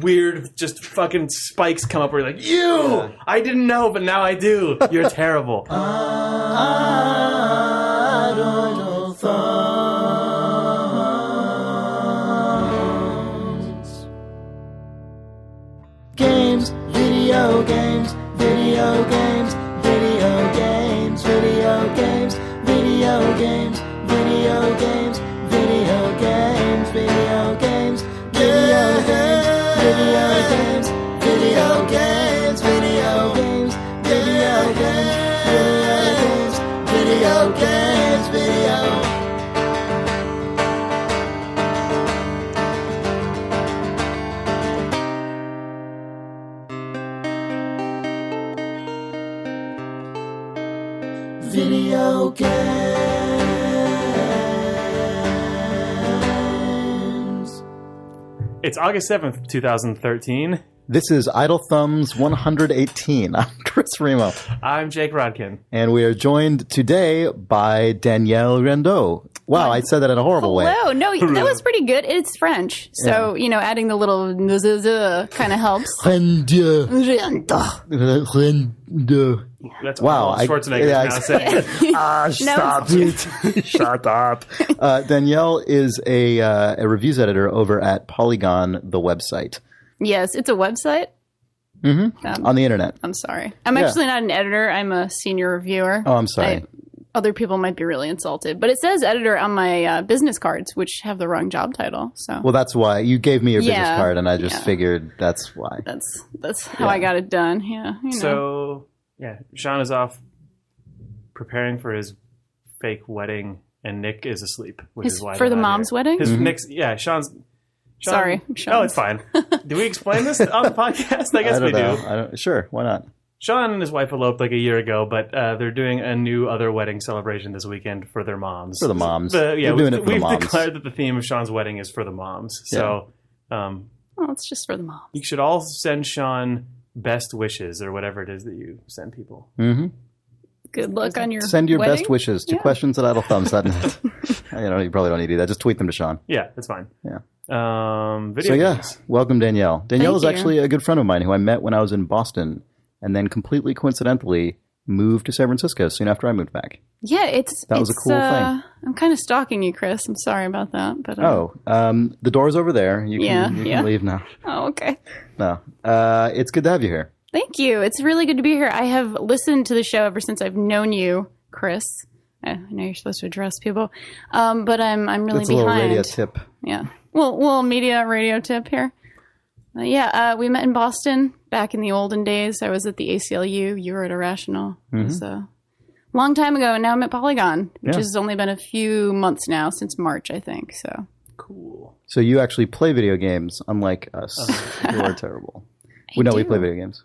weird, just fucking spikes come up where you're like, you! I didn't know, but now I do. You're terrible. Idle thumbs. Games, video games, video games, video games, video games, video games, video games, video games, video games, video games, video games, video games, video games, video games, video games, video. Video games. It's August 7th, 2013. This is Idle Thumbs 118. I'm Chris Remo. I'm Jake Rodkin. And we are joined today by Danielle Riendeau. Wow, I said that in a horrible way. Hello. No, that was pretty good. It's French. So, adding the little kind of helps. Riendeau. That's wow, Arnold Schwarzenegger's now saying. Stop it. Shut up. Danielle is a reviews editor over at Polygon, the website. Yes, it's a website. Mm-hmm. On the internet. I'm sorry. I'm actually not an editor. I'm a senior reviewer. Oh, I'm sorry. Other people might be really insulted. But it says editor on my business cards, which have the wrong job title. So. Well, that's why. You gave me your business card, and I just figured that's why. That's how I got it done. Yeah. So, Sean is off preparing for his fake wedding, and Nick is asleep, which is why for the mom's here. wedding? Nick's, Sean, sorry, Sean. Oh, it's fine. Do we explain this on the podcast? I guess we do. Sure, why not? Sean and his wife eloped like a year ago, but they're doing a new other wedding celebration this weekend for their moms. For the moms. We're doing it for the moms. We've declared that the theme of Sean's wedding is for the moms. So, it's just for the moms. You should all send Sean best wishes or whatever it is that you send people. Mm-hmm. Good luck on your Send your wedding? best wishes to questions at idlethumbs.net. You probably don't need to do that. Just tweet them to Sean. Yeah, that's fine. Yeah. Video games. Welcome, Danielle. Danielle is you. actually a good friend of mine who I met when I was in Boston and then completely coincidentally moved to San Francisco soon after I moved back. Yeah, that was a cool thing. I'm kind of stalking you, Chris. I'm sorry about that. But the door's over there. You can leave now. Oh, okay. No, it's good to have you here. Thank you. It's really good to be here. I have listened to the show ever since I've known you, Chris. I know you're supposed to address people, but I'm really That's behind. A little radio tip. Yeah. Well, media radio tip here. We met in Boston back in the olden days. I was at the ACLU. You were at Irrational. It was a long time ago, and now I'm at Polygon, which has only been a few months now, since March, I think. So cool. So you actually play video games, unlike us, who are terrible. We play video games.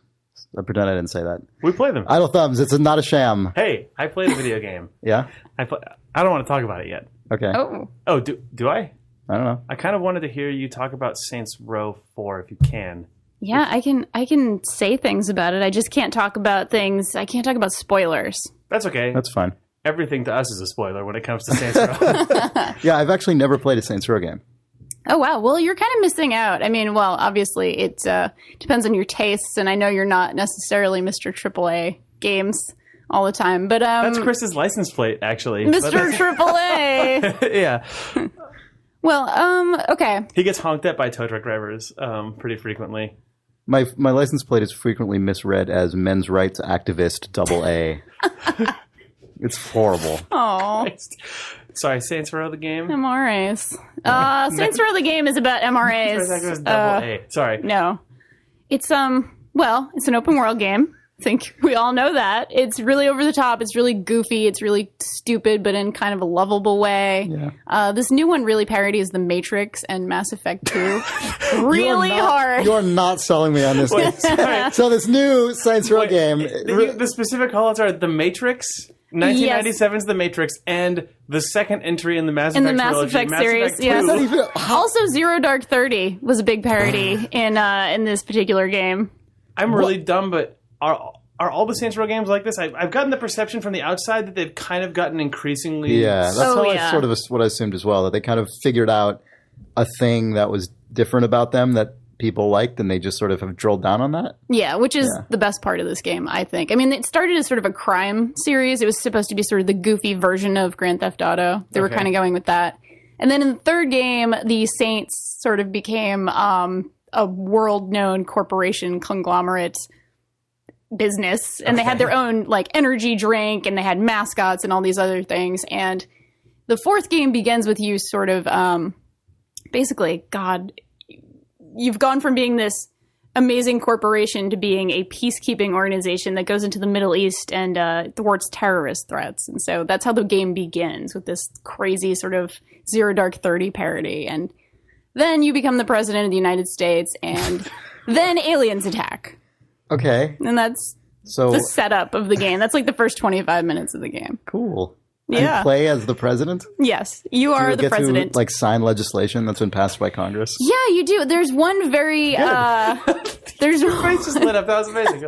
I pretend I didn't say that. We play them. Idle Thumbs. It's not a sham. Hey, I played a video game. Yeah? I don't want to talk about it yet. Okay. Oh, do I? I don't know. I kind of wanted to hear you talk about Saints Row 4 if you can. Yeah, I can say things about it. I just can't talk about things. I can't talk about spoilers. That's okay. That's fine. Everything to us is a spoiler when it comes to Saints Row. Yeah, I've actually never played a Saints Row game. Oh, wow. Well, you're kind of missing out. I mean, obviously it depends on your tastes, and I know you're not necessarily Mr. AAA games all the time, but that's Chris's license plate, actually. Mr. AAA. Yeah. Well, okay. He gets honked at by tow truck drivers pretty frequently. My license plate is frequently misread as men's rights activist AA. It's horrible. Oh. Sorry, Saints Row the game? MRAs. Saints Row the game is about MRAs. AA. Sorry. No. It's it's an open world game. I think we all know that. It's really over the top. It's really goofy. It's really stupid, but in kind of a lovable way. Yeah. This new one really parodies The Matrix and Mass Effect 2 really hard. You're not selling me on this game. So this new Saints Row game... The specific callouts are The Matrix, 1997's The Matrix, and the second entry in the Mass Effect trilogy, Effect series. Effect 2. Also, Zero Dark 30 was a big parody in this particular game. I'm really dumb, but are all the Saints Row games like this? I've gotten the perception from the outside that they've kind of gotten increasingly... Yeah, that's I sort of what I assumed as well, that they kind of figured out a thing that was different about them that people liked, and they just sort of have drilled down on that. Yeah, which is the best part of this game, I think. I mean, it started as sort of a crime series. It was supposed to be sort of the goofy version of Grand Theft Auto. They were kind of going with that. And then in the third game, the Saints sort of became a world-known corporation conglomerate business. And they had their own, like, energy drink, and they had mascots and all these other things. And the fourth game begins with you sort of, basically, God, you've gone from being this amazing corporation to being a peacekeeping organization that goes into the Middle East and thwarts terrorist threats. And so that's how the game begins, with this crazy sort of Zero Dark 30 parody. And then you become the president of the United States, and then aliens attack. Okay. And that's the setup of the game. That's like the first 25 minutes of the game. Cool. Yeah. And play as the president? Yes. You are the president. To, like, sign legislation that's been passed by Congress? Yeah, you do. There's one very... there's Your face just lit up. That was amazing.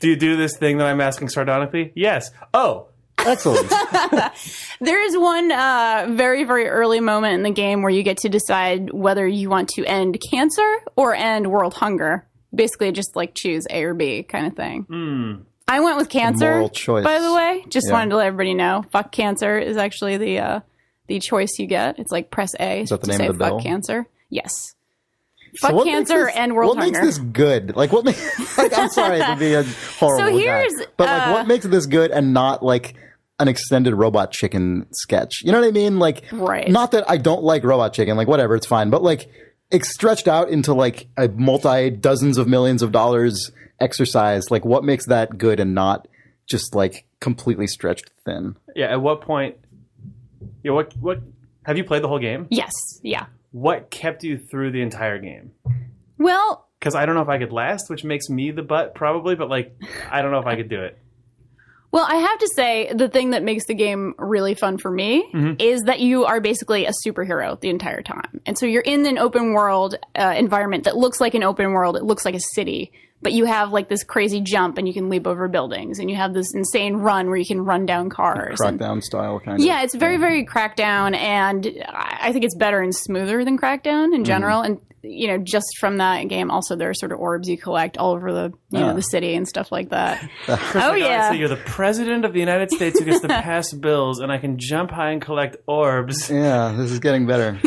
Do you do this thing that I'm asking sardonically? Yes. Oh. Excellent. There is one very, very early moment in the game where you get to decide whether you want to end cancer or end world hunger. Basically, just like choose A or B kind of thing. I went with cancer, moral choice. By the way. Just wanted to let everybody know. Fuck cancer is actually the choice you get. It's like press A is that the to name say of the bill? Fuck cancer. Yes. So fuck cancer and world hunger. What makes this good? Like, what makes... Like, I'm sorry to be a horrible guy. But, like, what makes this good and not, like, an extended Robot Chicken sketch? You know what I mean? Like, not that I don't like Robot Chicken. Like, whatever, it's fine. But, like, it's stretched out into, like, a multi-dozens of millions of dollars exercise. Like, what makes that good and not just, like, completely stretched thin? Yeah, at what point... Yeah, what have you played the whole game? Yes, yeah. What kept you through the entire game? Well... Because I don't know if I could last, which makes me the butt, probably, but, like, I don't know if I could do it. Well, I have to say, the thing that makes the game really fun for me is that you are basically a superhero the entire time. And so you're in an open world environment that looks like an open world. It looks like a city. But you have, like, this crazy jump, and you can leap over buildings. And you have this insane run where you can run down cars. Crackdown style, kind of. Yeah, it's very, very Crackdown. And I think it's better and smoother than Crackdown in general. And, you know, just from that game, also there are sort of orbs you collect all over the, you know, the city and stuff like that. Oh, yeah. So you're the president of the United States who gets to pass bills, and I can jump high and collect orbs. Yeah, this is getting better.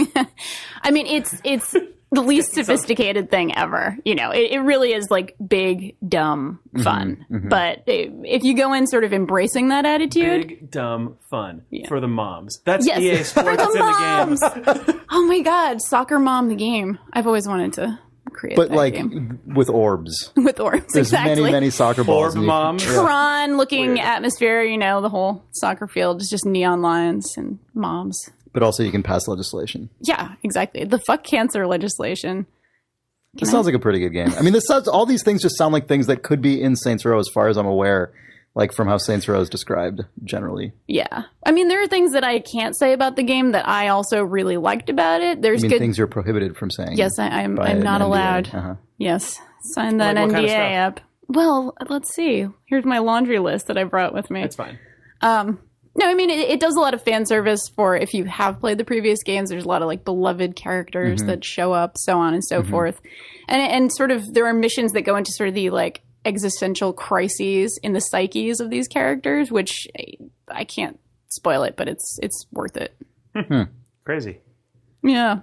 I mean, it's the least sophisticated thing ever. You know, it really is like big, dumb fun. But if you go in sort of embracing that attitude. Big, dumb fun for the moms. That's EA Sports for the in moms. the game. Oh my God, Soccer Mom, the game. I've always wanted to create that like game. with orbs. With orbs, There's exactly. many soccer balls. Orb moms. Tron looking atmosphere, you know, the whole soccer field is just neon lines and moms. But also you can pass legislation. Yeah, exactly. The fuck cancer legislation. This sounds like a pretty good game. I mean, all these things just sound like things that could be in Saints Row as far as I'm aware, like from how Saints Row is described generally. Yeah. I mean, there are things that I can't say about the game that I also really liked about it. There's things you're prohibited from saying. Yes, I'm not allowed. Yes. Sign that Like what kind of NDA stuff? up. Well, let's see. Here's my laundry list that I brought with me. It's fine. No, I mean, it does a lot of fan service for if you have played the previous games. There's a lot of, like, beloved characters that show up, so on and so forth. And sort of there are missions that go into sort of the, like, existential crises in the psyches of these characters, which I can't spoil it, but it's worth it. Crazy. Yeah.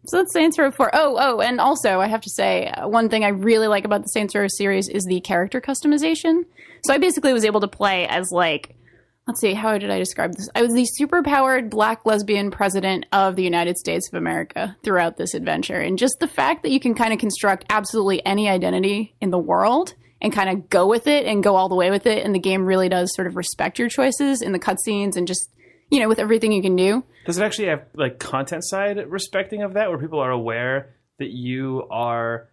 So that's Saints Row 4. Oh, and also I have to say, one thing I really like about the Saints Row series is the character customization. So I basically was able to play as, like, let's see, how did I describe this? I was the superpowered black lesbian president of the United States of America throughout this adventure. And just the fact that you can kind of construct absolutely any identity in the world and kind of go with it and go all the way with it. And the game really does sort of respect your choices in the cutscenes and just, you know, with everything you can do. Does it actually have, like, content side respecting of that, where people are aware that you are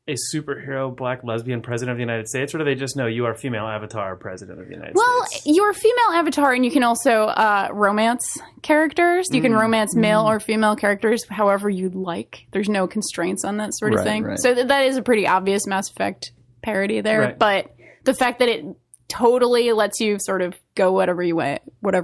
a superhero black lesbian president of the United States, or do they just know you are female avatar president of the United States? Well, you're a female avatar, and you can also romance characters. You can romance male or female characters however you'd like. There's no constraints on that sort of thing. Right. So that is a pretty obvious Mass Effect parody there. Right. But the fact that it totally lets you sort of go whatever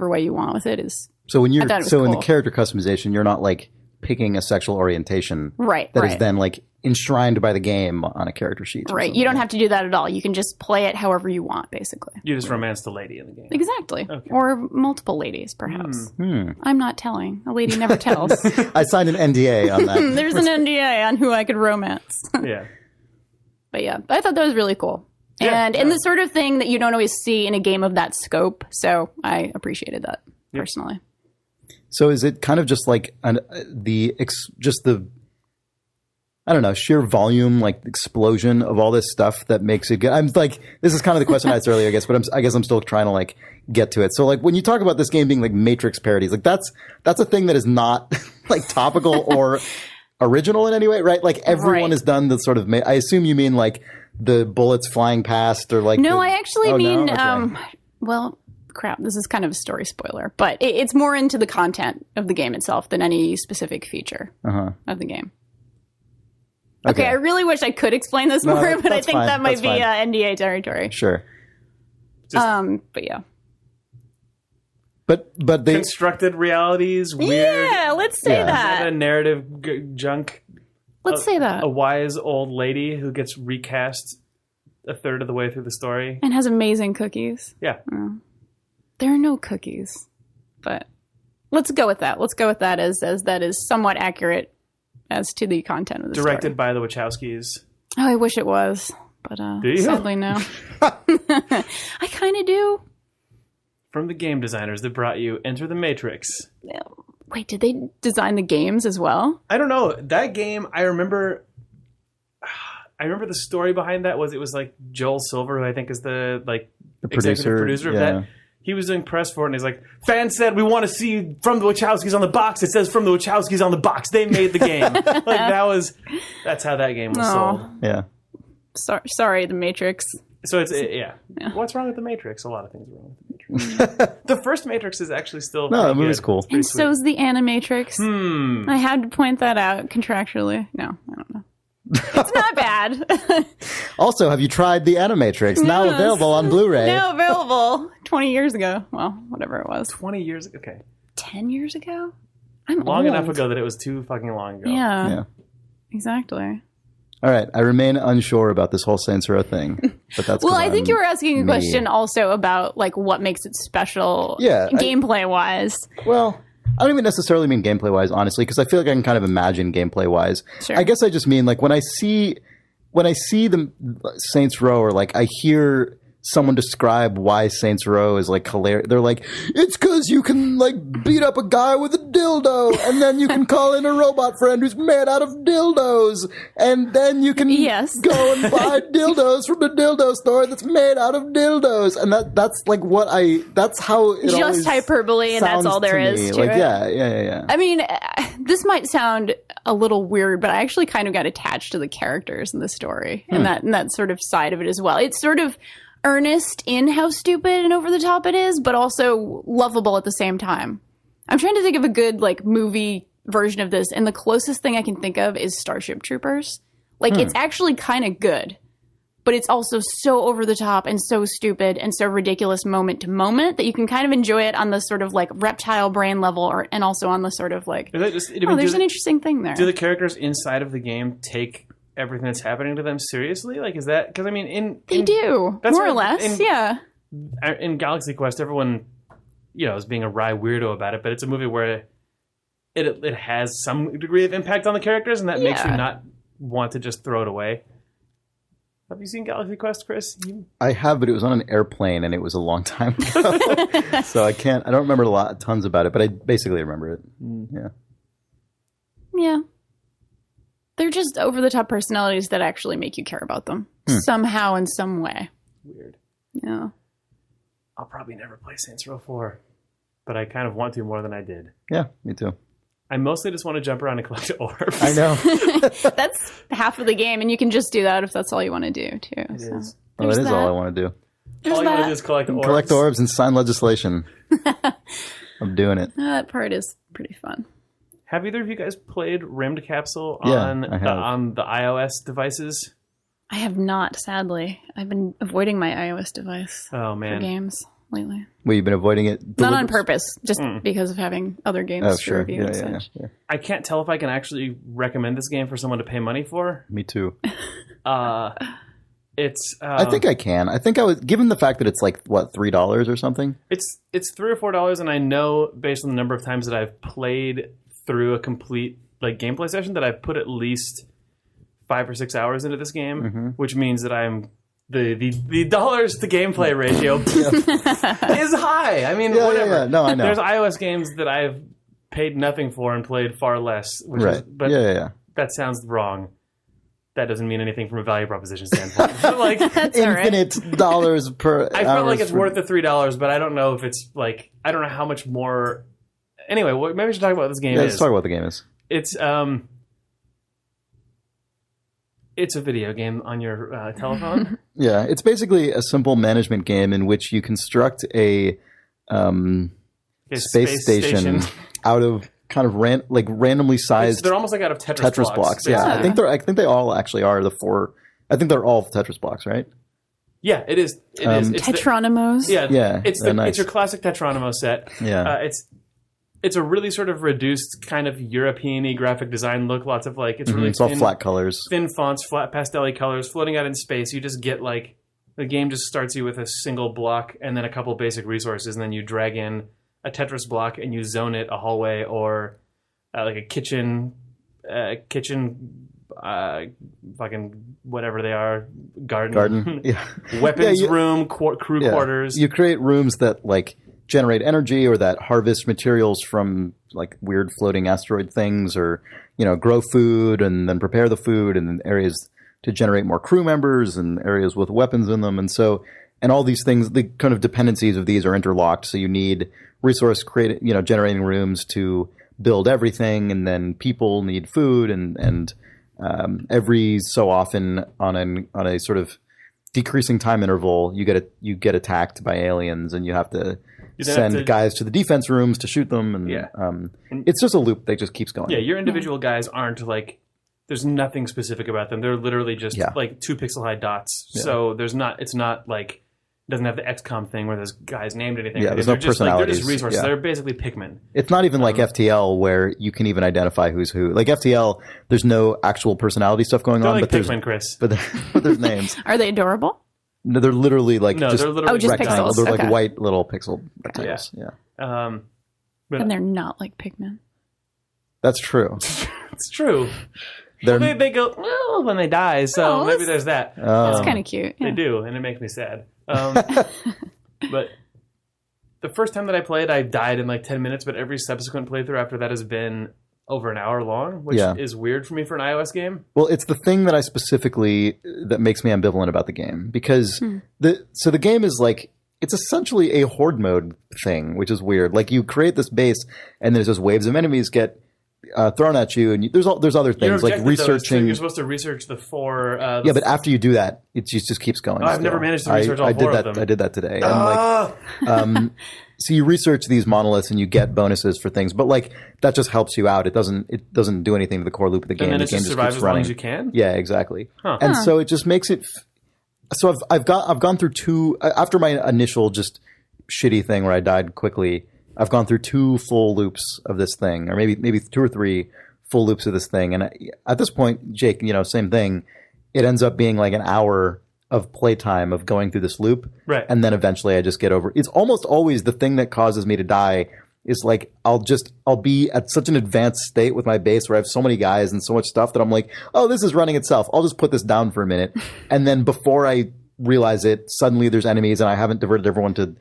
way you want with it is. So in the character customization, you're not like picking a sexual orientation, right? That is then like enshrined by the game on a character sheet. Right. You don't have to do that at all. You can just play it however you want, basically. You just romance the lady in the game. Exactly. Okay. Or multiple ladies, perhaps. I'm not telling. A lady never tells. I signed an NDA on that. There's an NDA on who I could romance. Yeah. But yeah, I thought that was really cool. And the sort of thing that you don't always see in a game of that scope. So I appreciated that personally. So is it kind of just like I don't know, sheer volume, like explosion of all this stuff that makes it good? I'm like, this is kind of the question I asked earlier, I guess, but I guess I'm still trying to like get to it. So like when you talk about this game being like Matrix parodies, like that's a thing that is not like topical or original in any way, right? Like everyone has done the sort of, I assume you mean like the bullets flying past or like. No, I actually mean, well, crap, this is kind of a story spoiler, but it's more into the content of the game itself than any specific feature of the game. Okay, I really wish I could explain this more, but I think that might be NDA territory. Sure. But yeah. But they constructed realities, weird. Yeah, let's say that. A narrative junk. Let's say that. A wise old lady who gets recast a third of the way through the story. And has amazing cookies. Yeah. There are no cookies. But let's go with that. Let's go with that as that is somewhat accurate as to the content of the Directed story. by the Wachowskis. Oh, I wish it was. But sadly, no. I kind of do. From the game designers that brought you Enter the Matrix. Wait, did they design the games as well? I don't know. That game, I remember the story behind that was it was like Joel Silver, who I think is the executive producer of that. He was doing press for it, and he's like, fans said, we want to see From the Wachowskis on the box. It says From the Wachowskis on the box. They made the game. That's how that game was sold. Yeah. Sorry, The Matrix. So it's, What's wrong with The Matrix? A lot of things are wrong with The Matrix. The first Matrix is actually still the movie's cool. And so is the Animatrix. I had to point that out contractually. No, I don't know. It's not bad. Also, have you tried the Animatrix? Now available on Blu-ray. Now available 20 years ago. Well, whatever it was. 20 years ago? Okay. 10 years ago? I'm long old. enough ago that it was too fucking long ago. Yeah. Exactly. All right. I remain unsure about this whole Saints Row thing. But that's well, I think you were asking a question also about like what makes it special gameplay-wise. Well, I don't even necessarily mean gameplay-wise, honestly, because I feel like I can kind of imagine gameplay-wise. Sure. I guess I just mean like when I see the Saints Row, or like I hear someone describe why Saints Row is like hilarious. They're like, it's because you can like beat up a guy with a dildo, and then you can call in a robot friend who's made out of dildos, and then you can go and buy dildos from the dildo store that's made out of dildos, and that's like that's how it just hyperbole, and that's all there is to like, it. Yeah. I mean, this might sound a little weird, but I actually kind of got attached to the characters in the story and that sort of side of it as well. It's sort of earnest in how stupid and over the top it is, but also lovable at the same time. I'm trying to think of a good like movie version of this, and the closest thing I can think of is Starship Troopers. Like it's actually kind of good, but it's also so over the top and so stupid and so ridiculous moment to moment that you can kind of enjoy it on the sort of like reptile brain level, and also on the sort of like, there's an interesting thing there. Do the characters inside of the game take everything that's happening to them seriously? Like, is that because I mean, they do more or less, In Galaxy Quest, everyone is being a wry weirdo about it, but it's a movie where it has some degree of impact on the characters, and that makes you not want to just throw it away. Have you seen Galaxy Quest, Chris? I have, but it was on an airplane, and it was a long time ago, so I don't remember tons about it, but I basically remember it. Yeah. They're just over-the-top personalities that actually make you care about them somehow in some way. Weird. Yeah. I'll probably never play Saints Row 4, but I kind of want to more than I did. Yeah, me too. I mostly just want to jump around and collect orbs. I know. That's half of the game, and you can just do that if that's all you want to do, too. It is. Well, that is all I want to do. All you want to do is collect orbs. Collect orbs and sign legislation. I'm doing it. That part is pretty fun. Have either of you guys played Rymdkapsel on the iOS devices? I have not, sadly. I've been avoiding my iOS device for games. lately. Well, you've been avoiding it? Not on purpose, just because of having other games to review and such. Yeah. I can't tell if I can actually recommend this game for someone to pay money for. Me too. It's. I think I can. I think I was, given the fact that it's like, what, $3 or something? It's $3 or $4, and I know based on the number of times that I've played through a complete like gameplay session that I've put at least 5 or 6 hours into this game, which means that I'm the dollars to gameplay ratio is high. I mean, whatever. Yeah. No, I know. There's iOS games that I've paid nothing for and played far less. Which right. Is, but that sounds wrong. That doesn't mean anything from a value proposition standpoint. But like infinite dollars per. I feel like it's worth the $3, but I don't know if it's like I don't know how much more. Anyway, maybe we should talk about what this game is. Let's talk about what the game is. It's a video game on your telephone. Yeah, it's basically a simple management game in which you construct a space station out of kind of randomly sized. They're almost like out of Tetris blocks. Yeah, I think they all actually are the 4. I think they're all Tetris blocks, right? Yeah, it is. It is. It's Tetronymous. It's your classic Tetronymous set. Yeah, it's a really sort of reduced kind of European-y graphic design look. Lots of like, it's really it's all flat colors. Thin fonts, flat pastel-y colors, floating out in space. You just get like, the game just starts you with a single block and then a couple basic resources, and then you drag in a Tetris block and you zone it a hallway or like a kitchen, fucking whatever they are, garden. Yeah. Weapons room, crew quarters. You create rooms that like generate energy or that harvest materials from like weird floating asteroid things, or grow food and then prepare the food, and then areas to generate more crew members and areas with weapons in them. And all these things, the kind of dependencies of these are interlocked. So you need generating rooms to build everything, and then people need food, and every so often on a sort of decreasing time interval, you get attacked by aliens, and you have to send guys to the defense rooms to shoot them, and it's just a loop that just keeps going. Yeah, your individual guys aren't like, there's nothing specific about them. They're literally just like 2 pixel high dots. Yeah. So it's not like, it doesn't have the XCOM thing where there's guys named anything. Yeah, there's no personalities. They're just resources. Yeah. They're basically Pikmin. It's not even like FTL where you can even identify who's who. Like FTL, there's no actual personality stuff going on. Like but Pikmin, Chris. But there's names. Are they adorable? No, they're literally like just rectangles. Pixels. They're like white little pixel rectangles. Yeah. But they're not like Pikmin. That's true. It's true. They go when they die, so maybe there's that. That's kind of cute. Yeah. They do, and it makes me sad. But the first time that I played, I died in like 10 minutes, but every subsequent playthrough after that has been over an hour long, which is weird for me for an iOS game. Well, it's the thing that that makes me ambivalent about the game, because the game is like, it's essentially a horde mode thing, which is weird. Like, you create this base, and there's just waves of enemies get thrown at you, and there's other things like researching. You're supposed to research the 4. But after you do that, it just keeps going. I've never managed to research all 4 of them. I did that today. And so you research these monoliths and you get bonuses for things, but like that just helps you out. It doesn't do anything to the core loop of the game. And then the it game just survives as long as you can. Yeah, exactly. And so it just makes it. So I've gone through 2 after my initial just shitty thing where I died quickly. I've gone through 2 full loops of this thing, or maybe 2 or 3 full loops of this thing. And at this point, Jake, same thing. It ends up being like an hour of playtime of going through this loop. Right. And then eventually I just get over. It's almost always the thing that causes me to die is like, I'll be at such an advanced state with my base where I have so many guys and so much stuff that I'm like, oh, this is running itself. I'll just put this down for a minute. And then before I realize it, suddenly there's enemies and I haven't diverted everyone to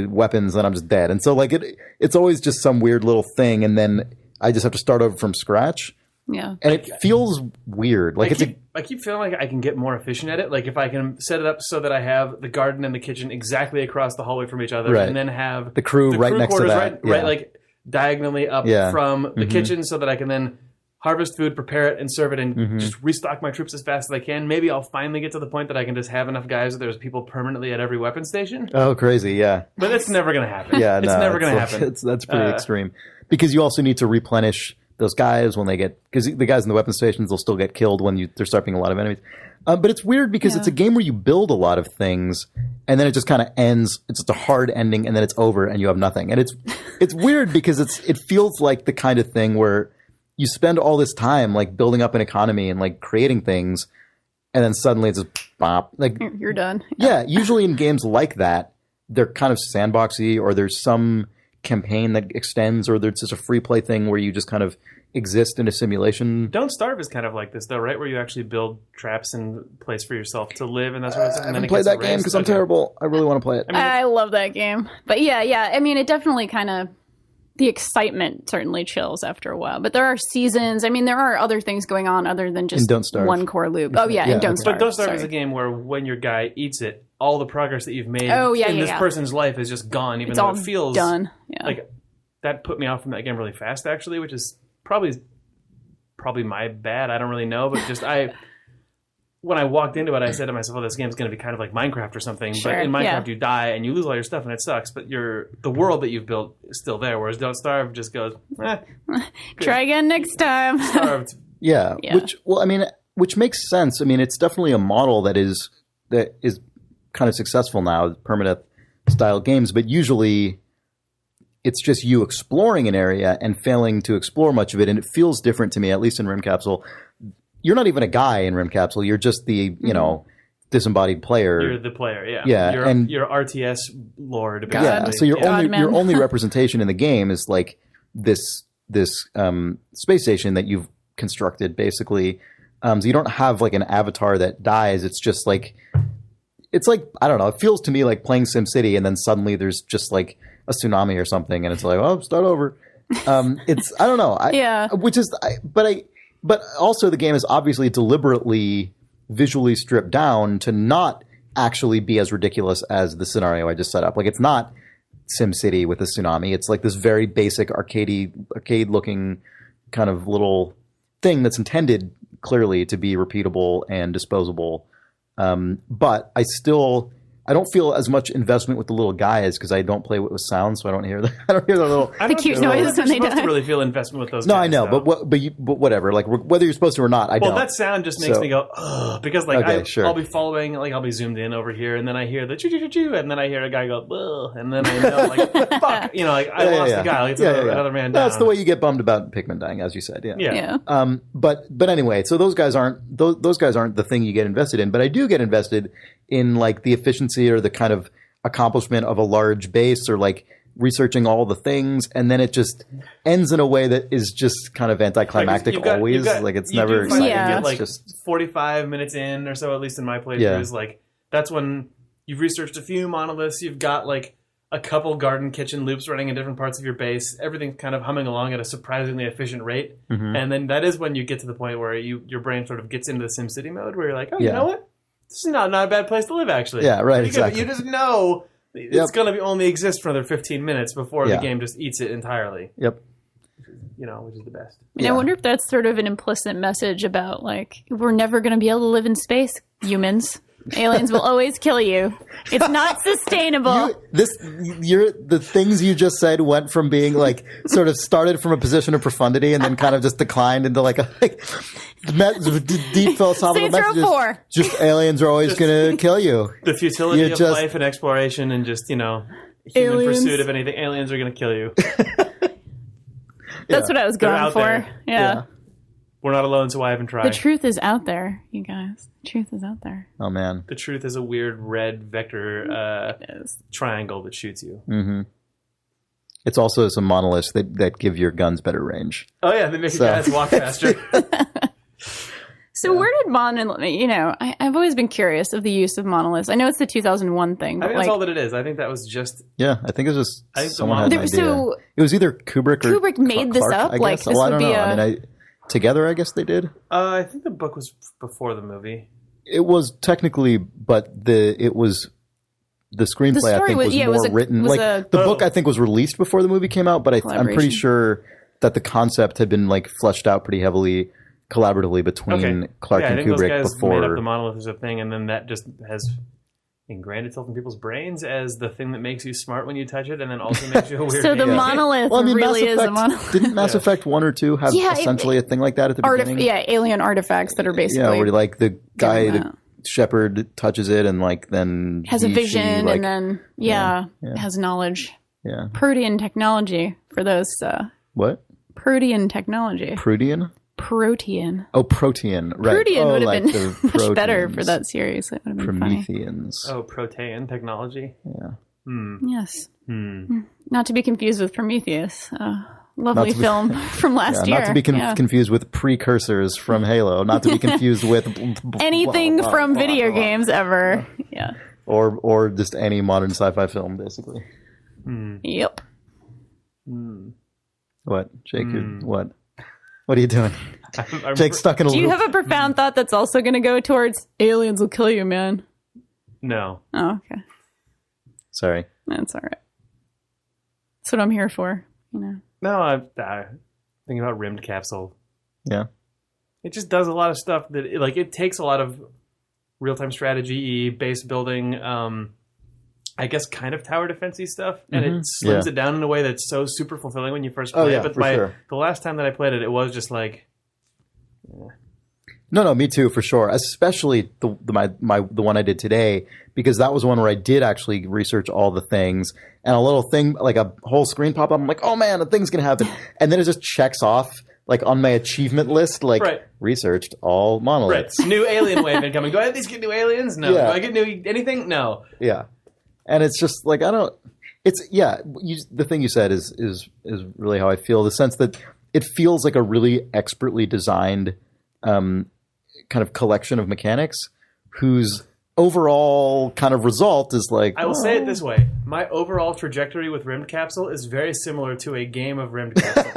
weapons, and I'm just dead. And so like it's always just some weird little thing, and then I just have to start over from scratch. Yeah. And it feels weird. Like I keep feeling like I can get more efficient at it. Like if I can set it up so that I have the garden and the kitchen exactly across the hallway from each other, and then have the crew right next to that. Right, like diagonally up from the kitchen, so that I can then harvest food, prepare it, and serve it, and just restock my troops as fast as I can. Maybe I'll finally get to the point that I can just have enough guys that there's people permanently at every weapon station. Oh, crazy, yeah. But it's never going to happen. Yeah, it's never going to happen. That's pretty extreme. Because you also need to replenish those guys when they get, because the guys in the weapon stations will still get killed when they're start being a lot of enemies. But it's weird because it's a game where you build a lot of things and then it just kind of ends. It's just a hard ending and then it's over and you have nothing. And it's weird because it feels like the kind of thing where you spend all this time like building up an economy and like creating things, and then suddenly it's just bop. Like you're done. Yeah, usually in games like that, they're kind of sandboxy, or there's some campaign that extends, or there's just a free play thing where you just kind of exist in a simulation. Don't Starve is kind of like this, though, right? Where you actually build traps and place for yourself to live and that sort of stuff. I haven't played that game because I'm terrible. I really want to play it. I love that game. But yeah. I mean, it definitely kind of... The excitement certainly chills after a while. But there are seasons. I mean, there are other things going on other than just one core loop. Oh, yeah, and Don't Starve. But Don't Starve is a game where when your guy eats it, all the progress that you've made in this person's life is just gone, even though it feels done. Yeah. Like that put me off from that game really fast, actually, which is probably my bad. I don't really know, but just when I walked into it, I said to myself, "Oh, this game's going to be kind of like Minecraft or something." Sure, but in Minecraft, you die and you lose all your stuff, and it sucks. But the world that you've built is still there. Whereas Don't Starve just goes, try again next time. Starved. Yeah. Which makes sense. I mean, it's definitely a model that is kind of successful now, permadeath style games. But usually, it's just you exploring an area and failing to explore much of it, and it feels different to me, at least in Rymdkapsel. You're not even a guy in Rymdkapsel. You're just the, disembodied player. You're the player, yeah. Yeah. You're RTS lord. Basically. Yeah, so your only representation in the game is like this space station that you've constructed, basically. So you don't have like an avatar that dies. It's just like, I don't know, it feels to me like playing SimCity and then suddenly there's just like a tsunami or something and it's like, oh, start over. I don't know. But also the game is obviously deliberately visually stripped down to not actually be as ridiculous as the scenario I just set up. Like it's not SimCity with a tsunami. It's like this very basic arcade-looking kind of little thing that's intended clearly to be repeatable and disposable. But I don't feel as much investment with the little guys because I don't play with sound, so I don't hear the little cute noise when they die. You're supposed to really feel investment with those. No, guys, I know, though. but whatever. Like whether you're supposed to or not, I don't. Well, that sound just makes me go ugh, because like I'll be following, like I'll be zoomed in over here, and then I hear the choo choo choo choo, and then I hear a guy go ugh, and then I know like fuck, like I lost the guy. Like it's another man down. That's the way you get bummed about Pikmin dying, as you said. Yeah. But anyway, so those guys aren't the thing you get invested in, but I do get invested in like the efficiency or the kind of accomplishment of a large base or like researching all the things, and then it just ends in a way that is just kind of anticlimactic always. Like it's never exciting. Yeah. It's like just 45 minutes in or so, at least in my playthroughs, like that's when you've researched a few monoliths, you've got like a couple garden kitchen loops running in different parts of your base, everything's kind of humming along at a surprisingly efficient rate. Mm-hmm. And then that is when you get to the point where your brain sort of gets into the SimCity mode where you're like, oh, you know what? This is not a bad place to live, actually. Yeah, right, exactly. You just know it's going to only exist for another 15 minutes before the game just eats it entirely. Yep. Which is the best. And I wonder if that's sort of an implicit message about, like, we're never going to be able to live in space, humans. Aliens will always kill you. It's not sustainable. The things you just said went from being like sort of started from a position of profundity and then kind of just declined into like deep philosophical messages. Just aliens are always going to kill you. The futility of life and exploration and just human pursuit of anything. Aliens are going to kill you. That's what I was going for. Yeah. We're not alone, so I haven't tried. The truth is out there, you guys. The truth is out there. Oh, man. The truth is a weird red vector triangle that shoots you. Mm-hmm. It's also some monoliths that give your guns better range. Oh, yeah. They make your guys walk faster. So where did I've always been curious of the use of monoliths. I know it's the 2001 thing. But I think that's all that it is. I think that was just... Yeah, I think it was just someone had an idea. So it was either Kubrick or Kubrick made this up? I guess. I don't know. Together, I guess they did. I think the book was before the movie. It was technically, but the screenplay I think was more written. The book I think was released before the movie came out, but I'm pretty sure that the concept had been like fleshed out pretty heavily collaboratively between Clark and Kubrick those guys before. Made up the monolith as a thing, and then that just has ingrained itself in people's brains as the thing that makes you smart when you touch it, and then also makes you a weird. So the monolith really is a monolith. Didn't Mass Effect 1 or 2 have essentially a thing like that at the beginning? Yeah, alien artifacts that are basically where like the guy, the shepherd, touches it and like then has a vision and then has knowledge. Yeah, Protean technology for those. What? Protean technology. Protean. Protean. Oh, Protean. Right. Protean would have like been much better for that series. It would have been Prometheans. Oh, Protean technology. Yeah. Yes. Not to be confused with Prometheus. Lovely film from last year. Not to be confused with precursors from Halo. Not to be confused with anything from video games ever. Yeah. Or just any modern sci-fi film, basically. Yep. What, Jake? What? What are you doing? Jake's stuck in a loop. Do you have a profound thought that's also going to go towards aliens will kill you, man? No. Oh, okay. Sorry. That's all right. That's what I'm here for, you know. No, I'm thinking about Rymdkapsel. Yeah. It just does a lot of stuff that, it takes a lot of real-time strategy, base building, I guess kind of tower defense-y stuff, and it slims it down in a way that's so super fulfilling when you first play it. But the last time that I played it, it was just like... No, me too, for sure. Especially the one I did today, because that was one where I did actually research all the things, and a little thing, like a whole screen pop up. I'm like, oh man, a thing's gonna happen, and then it just checks off, like on my achievement list, like researched all monoliths. Right. New alien wave incoming. Do I at least get new aliens? No. Yeah. Do I get new anything? No. Yeah, and it's just like the thing you said is really how I feel. The sense that it feels like a really expertly designed kind of collection of mechanics whose overall kind of result is like... I will say it this way. My overall trajectory with Rymdkapsel is very similar to a game of Rymdkapsel.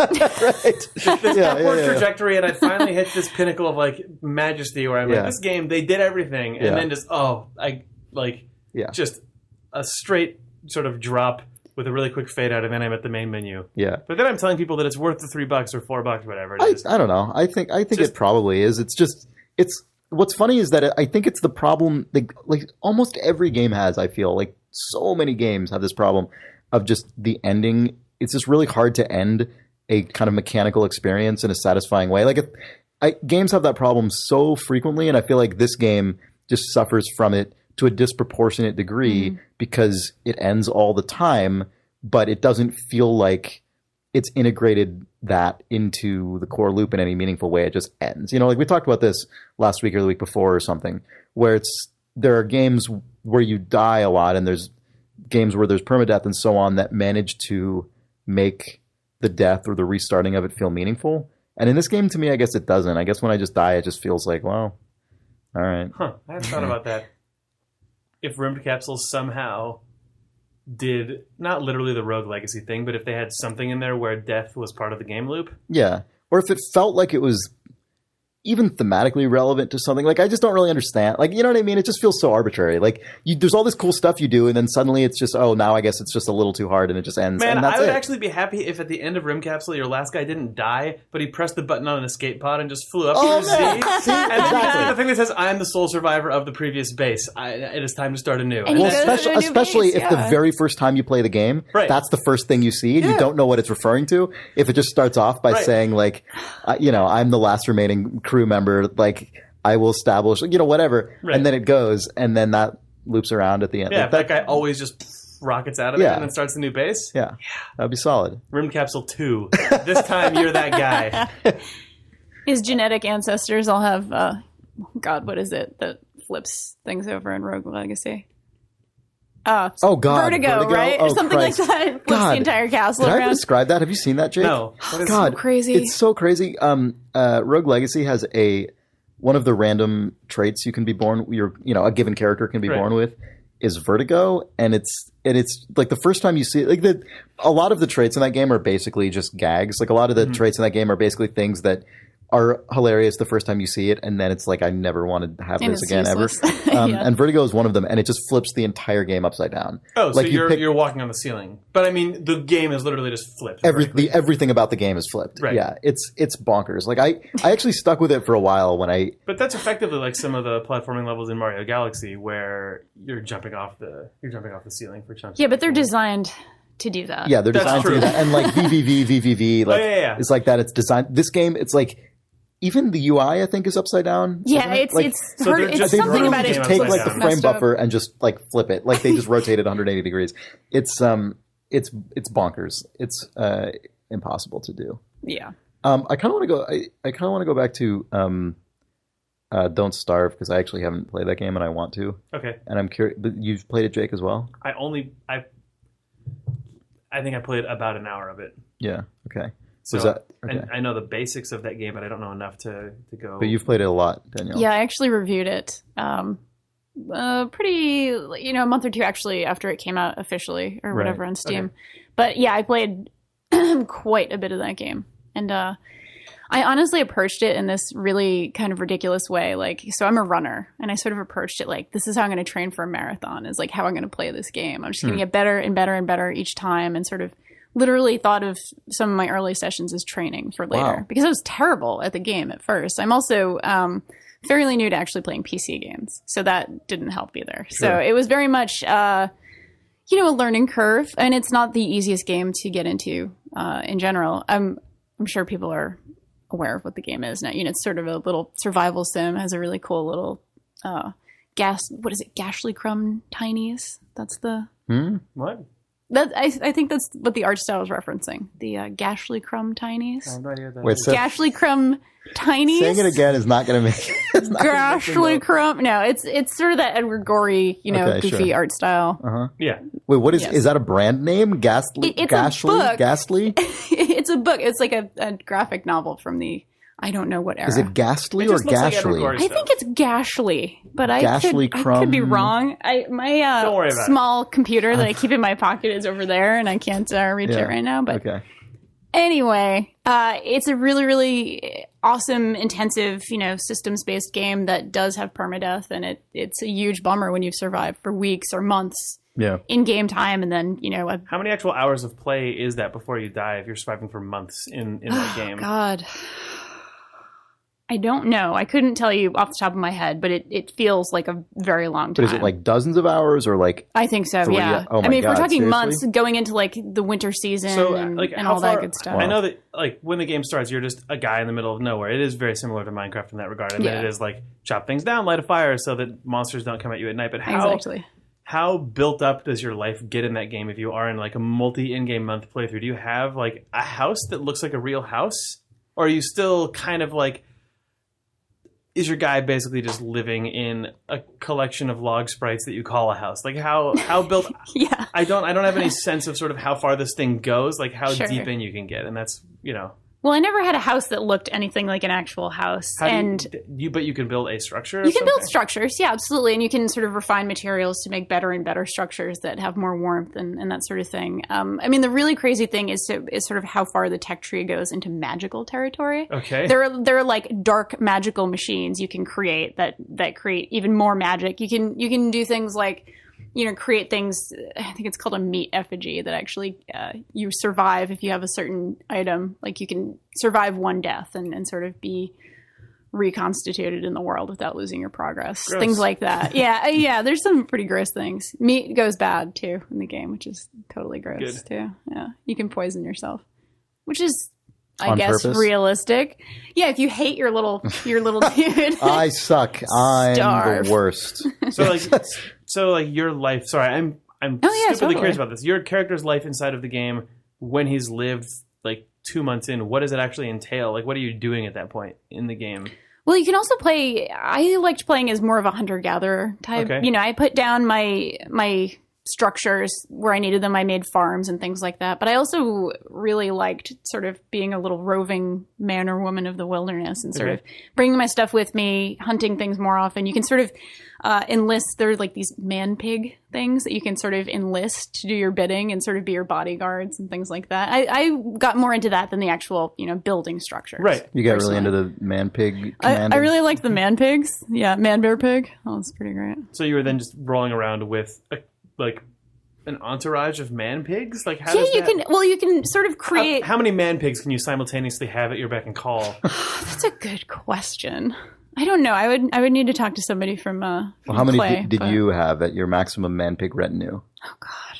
Right. This upward trajectory, and I finally hit this pinnacle of like majesty where I'm like, this game, they did everything. And then just, just a straight sort of drop with a really quick fade out, and then I'm at the main menu. Yeah. But then I'm telling people that it's worth the $3 or $4, whatever it is. I don't know. I think it probably is. It's what's funny is that I think it's the problem like almost every game has. I feel like so many games have this problem of just the ending. It's just really hard to end a kind of mechanical experience in a satisfying way. Like games have that problem so frequently, and I feel like this game just suffers from it to a disproportionate degree because it ends all the time, but it doesn't feel like it's integrated that into the core loop in any meaningful way. It just ends. You know, like we talked about this last week or the week before or something, where there are games where you die a lot, and there's games where there's permadeath and so on that manage to make the death or the restarting of it feel meaningful. And in this game, to me, I guess it doesn't. I guess when I just die, it just feels like, well, all right. Huh. I hadn't thought about that. If Rymdkapsel somehow did not literally the Rogue Legacy thing, but if they had something in there where death was part of the game loop. Yeah. Or if it felt like it was even thematically relevant to something. Like, I just don't really understand. Like, you know what I mean? It just feels so arbitrary. Like, there's all this cool stuff you do, and then suddenly it's just, oh, now I guess it's just a little too hard, and it just ends. Man, and that's I would actually be happy if at the end of Rymdkapsel, your last guy didn't die, but he pressed the button on an escape pod and just flew up to Z. And exactly. The thing that says, I am the sole survivor of the previous base. It is time to start anew. Well, especially if the very first time you play the game, that's the first thing you see, and you don't know what it's referring to. If it just starts off by saying, like, I'm the last remaining crew member, like, I will establish, whatever, and then it goes, and then that loops around at the end. Yeah, that guy always just rockets out of it and then starts the new base. Yeah, that'd be solid. Rymdkapsel 2. This time you're that guy. His genetic ancestors all have, what is it that flips things over in Rogue Legacy? God, Vertigo, right? Or something like that. Flips the entire castle around. Did I describe that? Have you seen that, Jake? No. God, so crazy. It's so crazy. Rogue Legacy has one of the random traits you can be born. A given character can be born with is Vertigo, and it's like the first time you see it, like a lot of the traits in that game are basically just gags. Like a lot of the traits in that game are basically things that are hilarious the first time you see it, and then it's like I never want to have this again useless. ever. Yeah. And Vertigo is one of them, and it just flips the entire game upside down. Oh, so like you're walking on the ceiling, but I mean the game is literally just flipped. Everything about the game is flipped. Right. Yeah, it's bonkers. Like I actually stuck with it for a while when I. But that's effectively like some of the platforming levels in Mario Galaxy where you're jumping off the ceiling for chunks. Yeah, but they're designed to do that. Yeah, they're That's designed to true. do that, and like VVV, like it's like that. It's designed. This game, it's like. Even the UI, I think, is upside down. Yeah, it's it's something about it. Just take like the down. frame buffer and just like flip it. Like they just rotate it 180 degrees. It's bonkers. It's impossible to do. Yeah. I kind of want to go. I kind of want to go back to Don't Starve because I actually haven't played that game and I want to. Okay. And I'm curious. But you've played it, Jake, as well. I think I played about an hour of it. Yeah. Okay. So okay. I know the basics of that game, but I don't know enough to go. But you've played it a lot, Danielle. Yeah, I actually reviewed it pretty, a month or two actually after it came out officially or whatever on Steam. Okay. But yeah, I played quite a bit of that game. And I honestly approached it in this really kind of ridiculous way. Like, so I'm a runner and I sort of approached it like, this is how I'm going to train for a marathon is like how I'm going to play this game. I'm just going to get better and better and better each time and sort of literally thought of some of my early sessions as training for later because I was terrible at the game at first. I'm also fairly new to actually playing PC games, so that didn't help either. Sure. So it was very much, a learning curve, and it's not the easiest game to get into in general. I'm sure people are aware of what the game is now. It's sort of a little survival sim. It has a really cool little Gashlycrumb Tinies. That's the What? I think that's what the art style is referencing. The Gashlycrumb Tinies. I have no idea what that Wait, is. so Gashlycrumb Tinies. saying it again is not going to make. Gashlycrumb. No, it's sort of that Edward Gorey, goofy art style. Yeah. Wait, what is that? A brand name? Ghastly? It's Gashly? a book. Ghastly? It's a book. It's like a graphic novel from the I don't know what era. Is it Ghastly It or just looks like Edward Gashly? Gorey I think it's Gashly, but I could be wrong. My Don't worry about small computer that I keep in my pocket is over there, and I can't reach it right now. But okay. Anyway, it's a really, really awesome, intensive, systems-based game that does have permadeath, and it's a huge bummer when you've survived for weeks or months in game time, and then How many actual hours of play is that before you die if you're surviving for months in that game? God. I don't know. I couldn't tell you off the top of my head, but it feels like a very long time. But is it like dozens of hours or like? I think so. Yeah. Oh my I mean, if we're God, talking seriously? months, going into like the winter season and all that good stuff. I know that like when the game starts, you're just a guy in the middle of nowhere. It is very similar to Minecraft in that regard. And then it is like chop things down, light a fire, so that monsters don't come at you at night. But how built up does your life get in that game if you are in like a in-game month playthrough? Do you have like a house that looks like a real house, or are you still kind of like? Is your guy basically just living in a collection of log sprites that you call a house? Like how built? Yeah. I don't have any sense of sort of how far this thing goes, like how deep in you can get, and that's Well, I never had a house that looked anything like an actual house. But you can build a structure? You can build structures, yeah, absolutely. And you can sort of refine materials to make better and better structures that have more warmth and that sort of thing. I mean, the really crazy thing is sort of how far the tech tree goes into magical territory. Okay. There are like dark magical machines you can create that create even more magic. You can do things like create things, I think it's called a meat effigy, that actually you survive if you have a certain item. Like you can survive one death and sort of be reconstituted in the world without losing your progress. Gross. Things like that. Yeah, there's some pretty gross things. Meat goes bad, too, in the game, which is totally gross, too. Yeah, you can poison yourself, which is... I guess purpose? Realistic. Yeah, if you hate your little dude. I suck. I'm Starve. the worst. So like your life. Sorry, I'm stupidly curious about this. Your character's life inside of the game when he's lived like 2 months in. What does it actually entail? Like, what are you doing at that point in the game? Well, you can also play. I liked playing as more of a hunter-gatherer type. Okay. I put down my structures where I needed them. I made farms and things like that. But I also really liked sort of being a little roving man or woman of the wilderness and sort of bringing my stuff with me, hunting things more often. You can sort of enlist. There are like these man pig things that you can sort of enlist to do your bidding and sort of be your bodyguards and things like that. I got more into that than the actual, building structures. Right. You got really into the man pig commanding? I really liked the man pigs. Yeah, man bear pig. Oh, that's pretty great. So you were then just rolling around with an entourage of man pigs? Like how does that... you can sort of create... How many man pigs can you simultaneously have at your beck and call? That's a good question. I don't know. I would need to talk to somebody from how many did you have at your maximum man pig retinue? Oh God,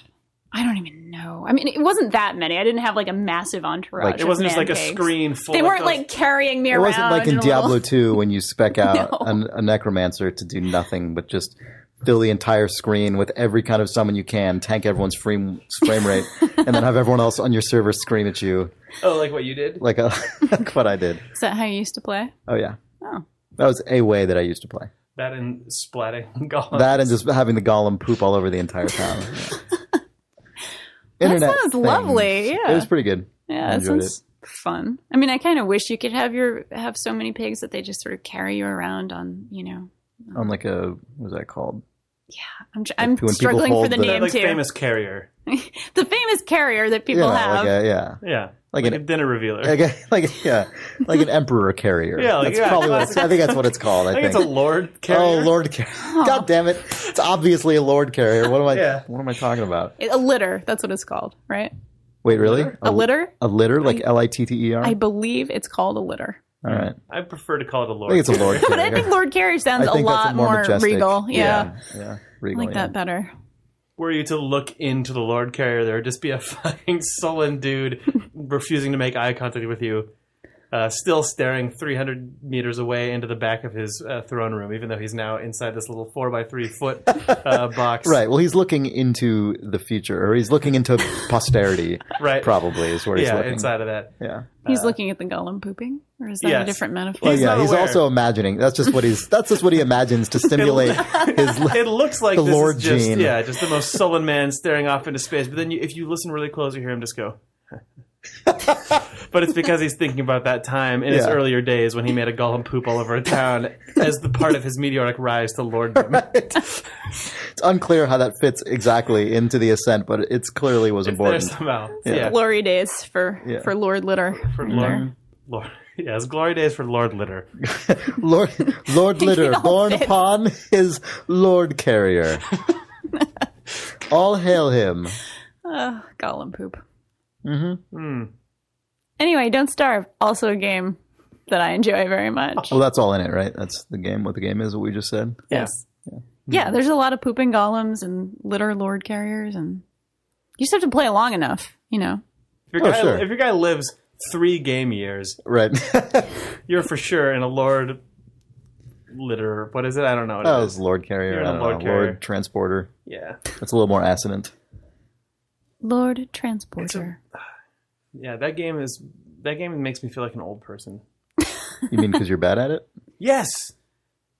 I don't even know. I mean, it wasn't that many. I didn't have like a massive entourage. It wasn't just like pigs. A screen full. They weren't like carrying me around. It wasn't like in Diablo 2 when you spec out a necromancer to do nothing but just fill the entire screen with every kind of summon you can, tank everyone's frame rate, and then have everyone else on your server scream at you. Oh, like what you did? Like what I did. Is that how you used to play? Oh, yeah. Oh. That was a way that I used to play. That and splatting golems. That and just having the golem poop all over the entire town. Internet that sounds lovely. Yeah. It was pretty good. Yeah, that sounds fun. I mean, I kind of wish you could have so many pigs that they just sort of carry you around on, On like what was that called? Yeah, I'm struggling for the name like too. Famous carrier. The famous carrier that people have. Like a dinner revealer. Like an emperor carrier. That's probably I think that's what it's called. I think it's a lord carrier. Oh, lord carrier. God damn it! It's obviously a lord carrier. What am I talking about? A litter. That's what it's called, right? Wait, really? A litter? A litter, like Litter? I believe it's called a litter. All right. I prefer to call it a lord. I think it's a lord carrier. But I think lord carrier sounds a lot more majestic. regal. Yeah. Regal, I like that better. Were you to look into the lord carrier, there would just be a fucking sullen dude refusing to make eye contact with you, still staring 300 meters away into the back of his throne room, even though he's now inside this little 4x3 foot box. Right. Well, he's looking into the future, or he's looking into posterity. Right. Probably is where he's looking. Yeah, inside of that. Yeah. He's looking at the golem pooping, or is that a different metaphor? Well, he's also imagining. That's just what he imagines to stimulate his. It looks like the this Lord is just, gene. just the most sullen man staring off into space. But then, if you listen really close, you hear him just go. But it's because he's thinking about that time in his earlier days when he made a golem poop all over a town as the part of his meteoric rise to lorddom. Right. It's unclear how that fits exactly into the ascent, but it clearly was important. There somehow. Glory days for Lord Litter. For Lord. Yes, glory days for Lord Litter. Lord Litter, born upon his Lord Carrier. All hail him. Golem poop. Mm-hmm. Mm. Anyway, Don't Starve, also a game that I enjoy very much. Well, that's all in it, right? That's the game. What the game is, what we just said. Yes. Yeah, there's a lot of pooping golems and litter lord carriers, and you just have to play long enough, If your guy lives 3 game years, right, you're for sure in a lord litter. What is it? I don't know. What it is. Lord carrier. You're in a lord carrier. Lord transporter. Yeah, that's a little more assonant. Lord transporter. That game makes me feel like an old person. You mean because you're bad at it? Yes.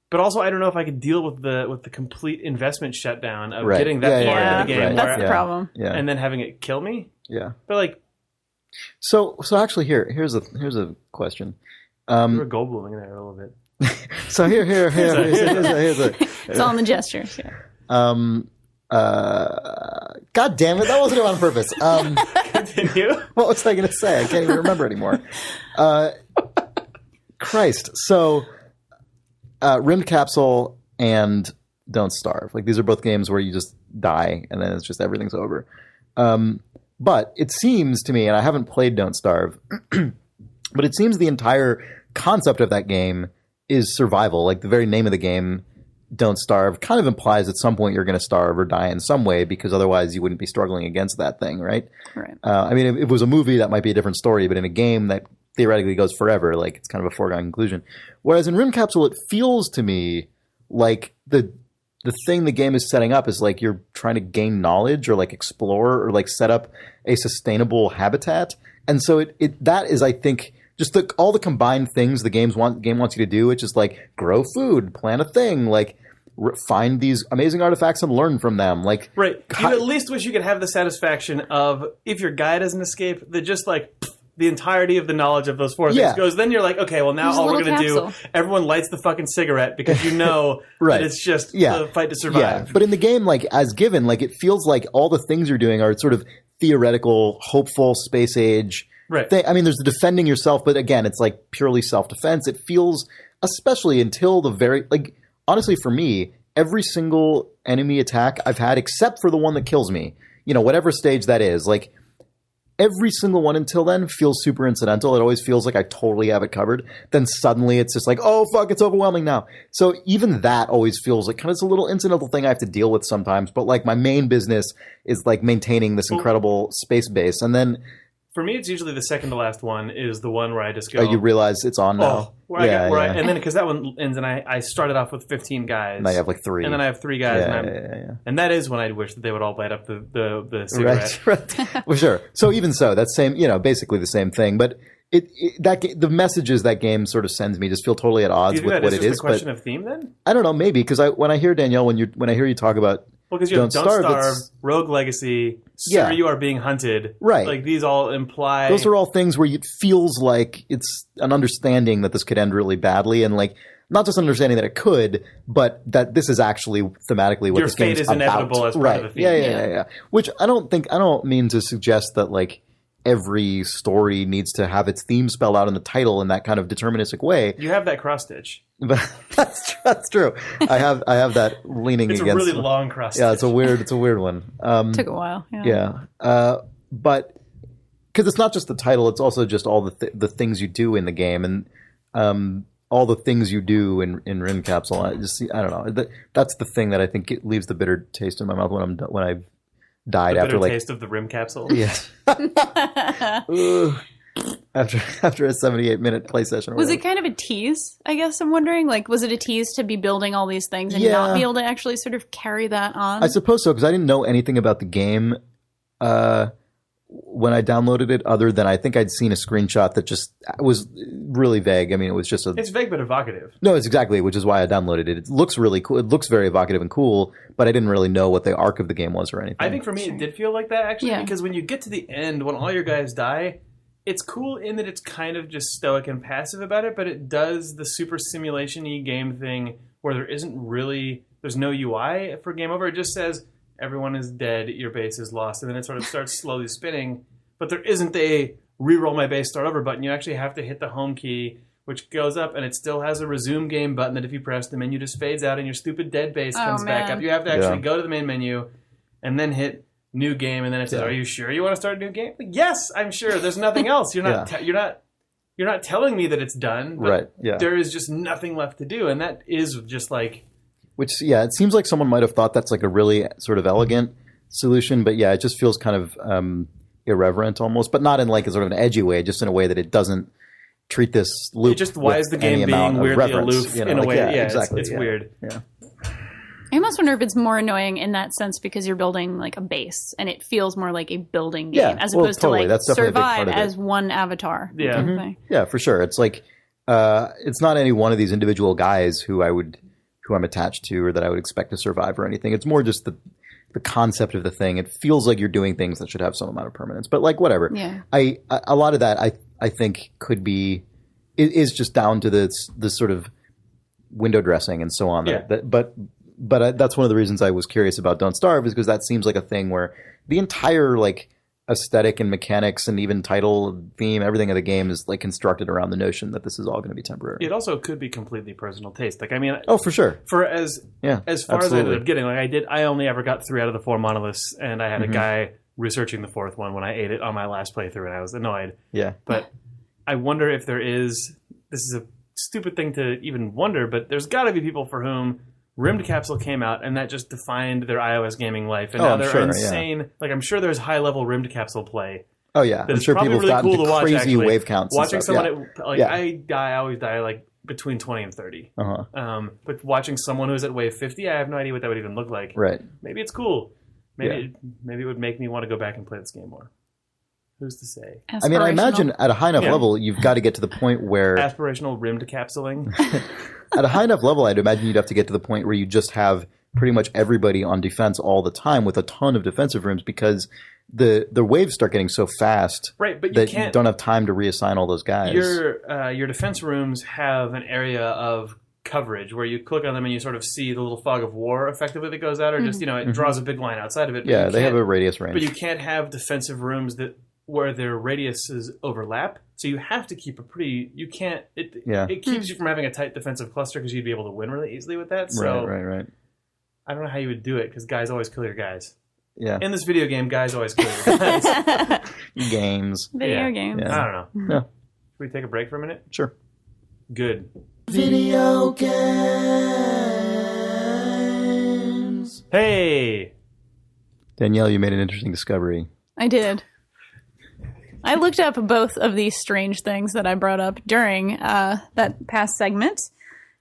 But also, I don't know if I could deal with the complete investment shutdown of getting that far into the game. Right. That's the problem. Yeah. And then having it kill me. Yeah. But so actually, here's a question. You were gold blooming there a little bit. So here's a. It's all in the gestures. Yeah. God damn it! That wasn't on purpose. Continue. What was I going to say? I can't even remember anymore. Christ. So. Rymdkapsel and Don't Starve. These are both games where you just die and then it's just everything's over. But it seems to me, and I haven't played Don't Starve, but it seems the entire concept of that game is survival. The very name of the game, Don't Starve, kind of implies at some point you're going to starve or die in some way because otherwise you wouldn't be struggling against that thing, right? Right. I mean, if it was a movie, that might be a different story, but in a game that theoretically goes forever, it's kind of a foregone conclusion. Whereas in Rymdkapsel, it feels to me like the thing the game is setting up is you're trying to gain knowledge or explore or set up a sustainable habitat. And so that is, I think, just all the combined things the game wants you to do, which is grow food, plant a thing, find these amazing artifacts and learn from them. Like, right. You at least wish you could have the satisfaction of, if your guy doesn't escape, that just like the entirety of the knowledge of those 4 things goes. Then you're like, okay, well now all we're going to do, everyone lights the fucking cigarette because you know right. that it's just the fight to survive. Yeah. But in the game, like as given, like it feels like all the things you're doing are sort of theoretical, hopeful space age. Right. I mean, there's the defending yourself, but again, it's like purely self-defense. It feels, especially until the very, like, honestly for me, every single enemy attack I've had, except for the one that kills me, you know, whatever stage that is, like, every single one until then feels super incidental. It always feels like I totally have it covered. Then suddenly it's just like, oh, fuck, it's overwhelming now. So even that always feels like kind of this little incidental thing I have to deal with sometimes. But like my main business is like maintaining this incredible space base. And then for me, it's usually the second to last one is the one where I just go... Oh, you realize it's on now? And then, because that one ends, and I started off with 15 guys. And I have like 3. And then I have 3 guys. And that is when I wish that they would all light up the cigarette. Right. Well, sure. So even so, that's same, you know, basically the same thing. But the messages that game sort of sends me just feel totally at odds with what it is. Is it a question of theme then? I don't know, maybe. Because when I hear, Danielle, when I hear you talk about... Well, because you have Don't Starve, Rogue Legacy, Sir, You Are Being Hunted. Right. Like, these all imply... Those are all things where it feels like it's an understanding that this could end really badly, and like, not just understanding that it could, but that this is actually thematically what this game's about. Your fate is inevitable as part of the theme. Yeah. Which I don't mean to suggest that like every story needs to have its theme spelled out in the title in that kind of deterministic way. You have that cross stitch. But that's true. I have that leaning it's against. It's a really long cross stitch. Yeah, it's a weird one. Took a while. But because it's not just the title, it's also just all the things you do in the game, and all the things you do in Rymdkapsel. I don't know. That's the thing that I think it leaves the bitter taste in my mouth when I've died after like taste of the Rymdkapsel. Yes. After a 78-minute play session. Was it kind of a tease? I guess I'm wondering. Like, was it a tease to be building all these things and not be able to actually sort of carry that on? I suppose so, because I didn't know anything about the game when I downloaded it, other than I think I'd seen a screenshot that just was really vague. I mean, it was just It's vague but evocative. No, it's exactly, which is why I downloaded it. It looks really cool. It looks very evocative and cool, but I didn't really know what the arc of the game was or anything. I think for me it did feel like that, actually, because when you get to the end, when all your guys die, it's cool in that it's kind of just stoic and passive about it, but it does the super simulation-y game thing where there's no UI for game over. It just says, everyone is dead, your base is lost, and then it sort of starts slowly spinning. But there isn't a reroll my base, start over button. You actually have to hit the home key, which goes up, and it still has a resume game button that if you press, the menu just fades out and your stupid dead base comes back up. You have to actually go to the main menu and then hit new game, and then it says, are you sure you want to start a new game? Like, yes, I'm sure. There's nothing else. You're not telling me that it's done, but there is just nothing left to do, and that is just like... Which, it seems like someone might have thought that's like a really sort of elegant solution, but it just feels kind of irreverent almost, but not in like a sort of an edgy way, just in a way that it doesn't treat this loop. Why is the game being weirdly aloof in a way? Exactly. It's weird. Yeah. I almost wonder if it's more annoying in that sense because you're building like a base and it feels more like a building game as opposed to like survive as one avatar. Yeah. Mm-hmm. Yeah, for sure. It's like it's not any one of these individual guys who I'm attached to or that I would expect to survive or anything. It's more just the concept of the thing. It feels like you're doing things that should have some amount of permanence. But like whatever. Yeah. A lot of that I think could be is just down to this sort of window dressing and so on. Yeah. But that's one of the reasons I was curious about Don't Starve is because that seems like a thing where the entire like aesthetic and mechanics and even title, theme, everything of the game is like constructed around the notion that this is all going to be temporary. It also could be completely personal taste. Like, I mean, for sure. For as far as I ended up getting, like I only ever got 3 out of the 4 monoliths, and I had a guy researching the 4th one when I ate it on my last playthrough, and I was annoyed. Yeah. But I wonder if this is a stupid thing to even wonder, but there's got to be people for whom Rymdkapsel came out, and that just defined their iOS gaming life. And now they're insane. Yeah. Like, I'm sure there's high-level Rymdkapsel play. Oh, yeah. I'm sure people have gotten cool to watch, crazy wave counts. Watching someone, I always die, like, between 20 and 30. But watching someone who's at wave 50, I have no idea what that would even look like. Right. Maybe it's cool. Maybe it would make me want to go back and play this game more. Who's to say? I mean, I imagine at a high enough level, you've got to get to the point where... Aspirational Rymdkapseling. at a high enough level, I'd imagine you'd have to get to the point where you just have pretty much everybody on defense all the time with a ton of defensive rooms because the waves start getting so fast but you don't have time to reassign all those guys. Your defense rooms have an area of coverage where you click on them and you sort of see the little fog of war effectively that goes out, or just it draws a big line outside of it. Yeah, they have a radius range. But you can't have defensive rooms where their radiuses overlap. So you have to keep it keeps you from having a tight defensive cluster because you'd be able to win really easily with that. So Right. I don't know how you would do it because guys always kill your guys. Yeah. In this video game, guys always kill your guys. Games. Video games. Yeah. I don't know. Yeah. Should we take a break for a minute? Sure. Good. Video games. Hey! Danielle, you made an interesting discovery. I did. I looked up both of these strange things that I brought up during that past segment.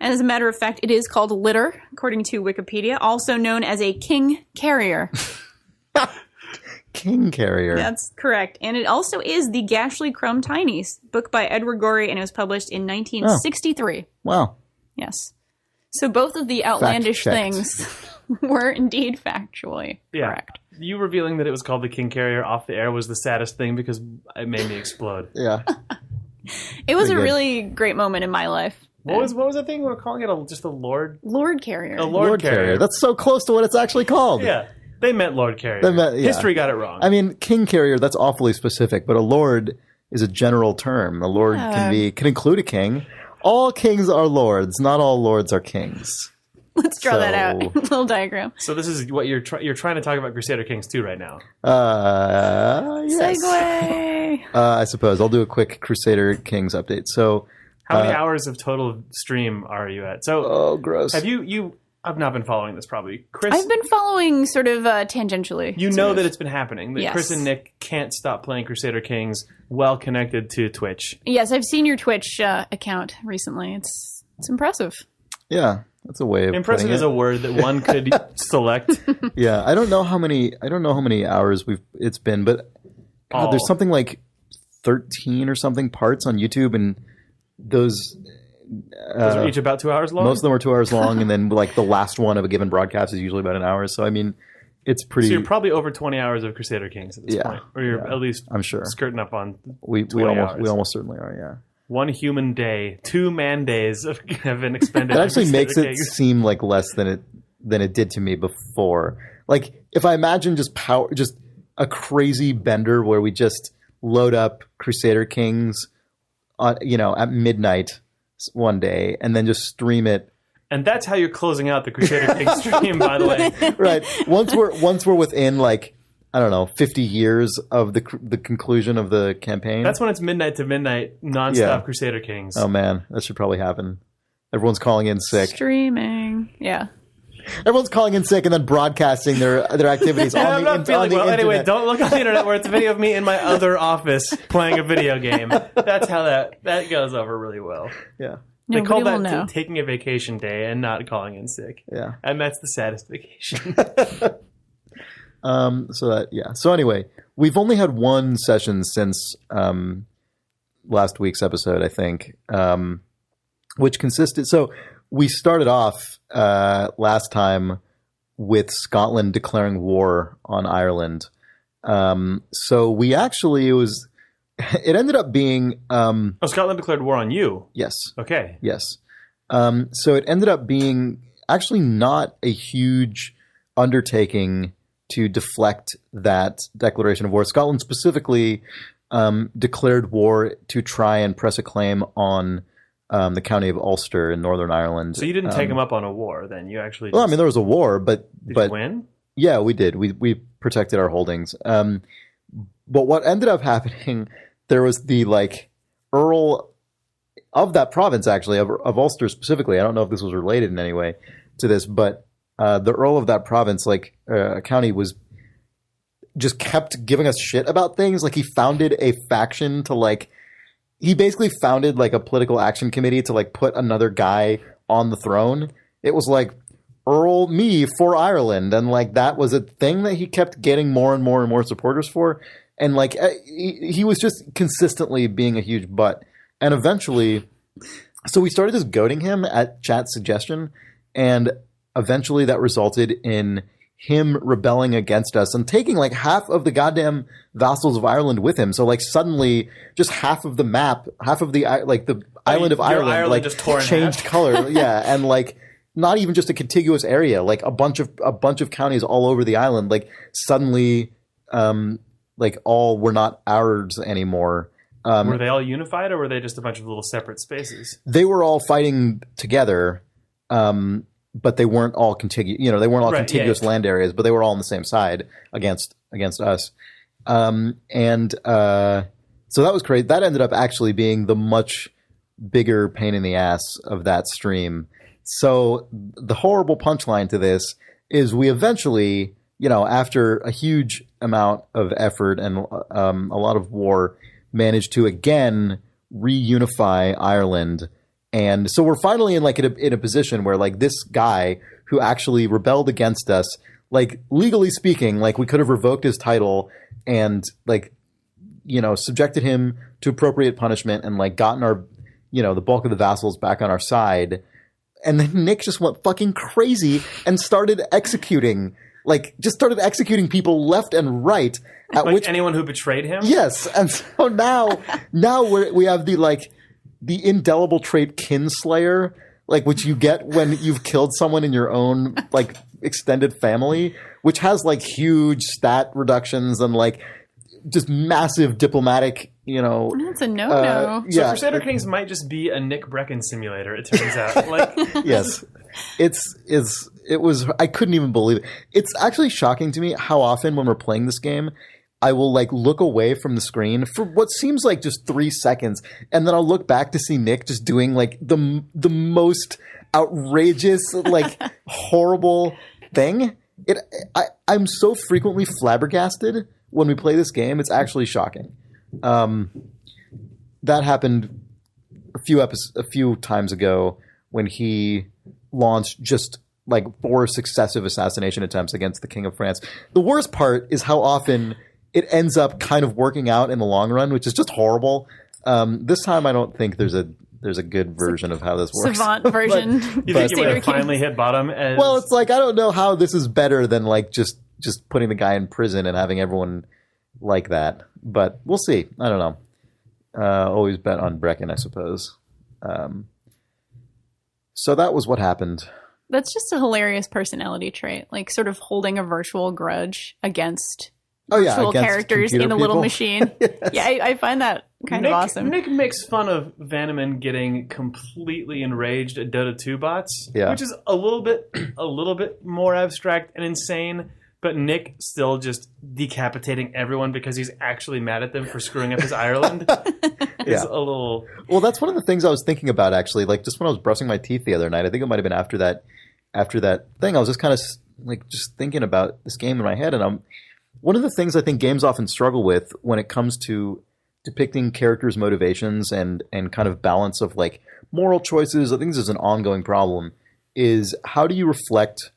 And as a matter of fact, it is called litter, according to Wikipedia, also known as a king carrier. King carrier. That's correct. And it also is the Gashlycrumb Tinies, book by Edward Gorey, and it was published in 1963. Wow. Yes. So both of the outlandish things were indeed factually correct. You revealing that it was called the king carrier off the air was the saddest thing because it made me explode. Yeah. It was a really great moment in my life. What was the thing? We were calling it just a Lord Carrier. A Lord Carrier. That's so close to what it's actually called. Yeah. They meant Lord Carrier. History got it wrong. I mean, king carrier, that's awfully specific, but a lord is a general term. A lord can include a king. All kings are lords. Not all lords are kings. Let's draw that out. A little diagram. So this is what you're trying to talk about Crusader Kings II right now. Yes. Segue. I suppose. I'll do a quick Crusader Kings update. So, how many hours of total stream are you at? So, gross. Have you I've not been following this probably. Chris, I've been following sort of tangentially. You know that it's been happening. That Chris and Nick can't stop playing Crusader Kings while connected to Twitch. Yes, I've seen your Twitch account recently. It's impressive. Yeah, that's a way of impressive is a word that one could select. Yeah, I don't know how many hours it's been, but God, there's something like 13 or something parts on YouTube, and those are each about 2 hours long? Most of them are 2 hours long, and then like the last one of a given broadcast is usually about an hour. So I mean, it's pretty. So you're probably over 20 hours of Crusader Kings at this point, or you're at least I'm sure skirting up on. We almost certainly are. Yeah. One human day, 2 man days have been expended. It actually makes it seem like less than it did to me before. Like if I imagine just a crazy bender where we just load up Crusader Kings, at midnight one day, and then just stream it. And that's how you're closing out the Crusader Kings stream, by the way. Right. Once we're within like, I don't know, 50 years of the conclusion of the campaign. That's when it's midnight to midnight, nonstop Crusader Kings. Oh man, that should probably happen. Everyone's calling in sick. Streaming. Yeah. Everyone's calling in sick and then broadcasting their activities on the internet. Anyway, don't look on the internet where it's a video of me in my other office playing a video game. That's how that goes over really well. Yeah. They call that taking a vacation day and not calling in sick. Yeah. And that's the saddest vacation. So anyway, we've only had one session since last week's episode, I think, which consisted. So we started off last time with Scotland declaring war on Ireland. So we actually it ended up being Scotland declared war on you. Yes. Okay. Yes. So it ended up being actually not a huge undertaking to deflect that declaration of war. Scotland specifically declared war to try and press a claim on the county of Ulster in Northern Ireland. So you didn't take them up on a war, then? You actually Well, I mean, there was a war, but you win? Yeah, we did. We protected our holdings. But what ended up happening, there was the Earl of that province, actually, of Ulster specifically. I don't know if this was related in any way to this, but the Earl of that province, county, was just kept giving us shit about things. Like he founded a faction to he basically founded a political action committee to put another guy on the throne. It was Earl me for Ireland, and that was a thing that he kept getting more and more and more supporters for. And he was just consistently being a huge butt. And eventually So we started just goading him at chat's suggestion, and eventually that resulted in him rebelling against us and taking like half of the goddamn vassals of Ireland with him. So like suddenly just half of the map, half of the like the island of Ireland like just tore in changed half. color. Yeah, and like not even just a contiguous area, like a bunch of counties all over the island, like suddenly like all were not ours anymore. Were they all unified, or were they just a bunch of little separate spaces? They were all fighting together, but they weren't all contiguous. You know, they weren't all contiguous land areas, but they were all on the same side against us. So that was crazy. That ended up actually being the much bigger pain in the ass of that stream. So the horrible punchline to this is we eventually, you know, after a huge amount of effort and a lot of war, managed to again reunify Ireland. And so we're finally in like in a position where like this guy who actually rebelled against us, like legally speaking, like we could have revoked his title and like, you know, subjected him to appropriate punishment and like gotten our, you know, the bulk of the vassals back on our side. And then Nick just went fucking crazy and started executing people left and right. Like anyone who betrayed him? Yes. And so now we have the indelible trait kinslayer, like which you get when you've killed someone in your own like extended family, which has like huge stat reductions and like just massive diplomatic, you know. That's a no-no. So Crusader Kings might just be a Nick Brecken simulator, it turns out. Like yes. It was I couldn't even believe it. It's actually shocking to me how often when we're playing this game, I will like look away from the screen for what seems like just 3 seconds, and then I'll look back to see Nick just doing like the most outrageous, like horrible thing. I'm so frequently flabbergasted when we play this game. It's actually shocking. That happened a few times ago when he launched just like 4 successive assassination attempts against the King of France. The worst part is how often it ends up kind of working out in the long run, which is just horrible. This time I don't think there's a good version of how this works. Savant version. You think you would have finally hit bottom? Well, it's like I don't know how this is better than like just putting the guy in prison and having everyone like that. But we'll see. I don't know. Always bet on Brecken, I suppose. So that was what happened. That's just a hilarious personality trait, like sort of holding a virtual grudge against virtual characters in a little machine. Yes. Yeah, I find that kind of awesome. Nick makes fun of Vanneman getting completely enraged at Dota 2 bots, which is a little bit more abstract and insane. But Nick still just decapitating everyone because he's actually mad at them for screwing up his Ireland is a little... Well, that's one of the things I was thinking about, actually. Like, just when I was brushing my teeth the other night, I think it might have been after that thing, I was just kind of like just thinking about this game in my head. And one of the things I think games often struggle with when it comes to depicting characters' motivations and kind of balance of like moral choices, I think this is an ongoing problem, is how do you reflect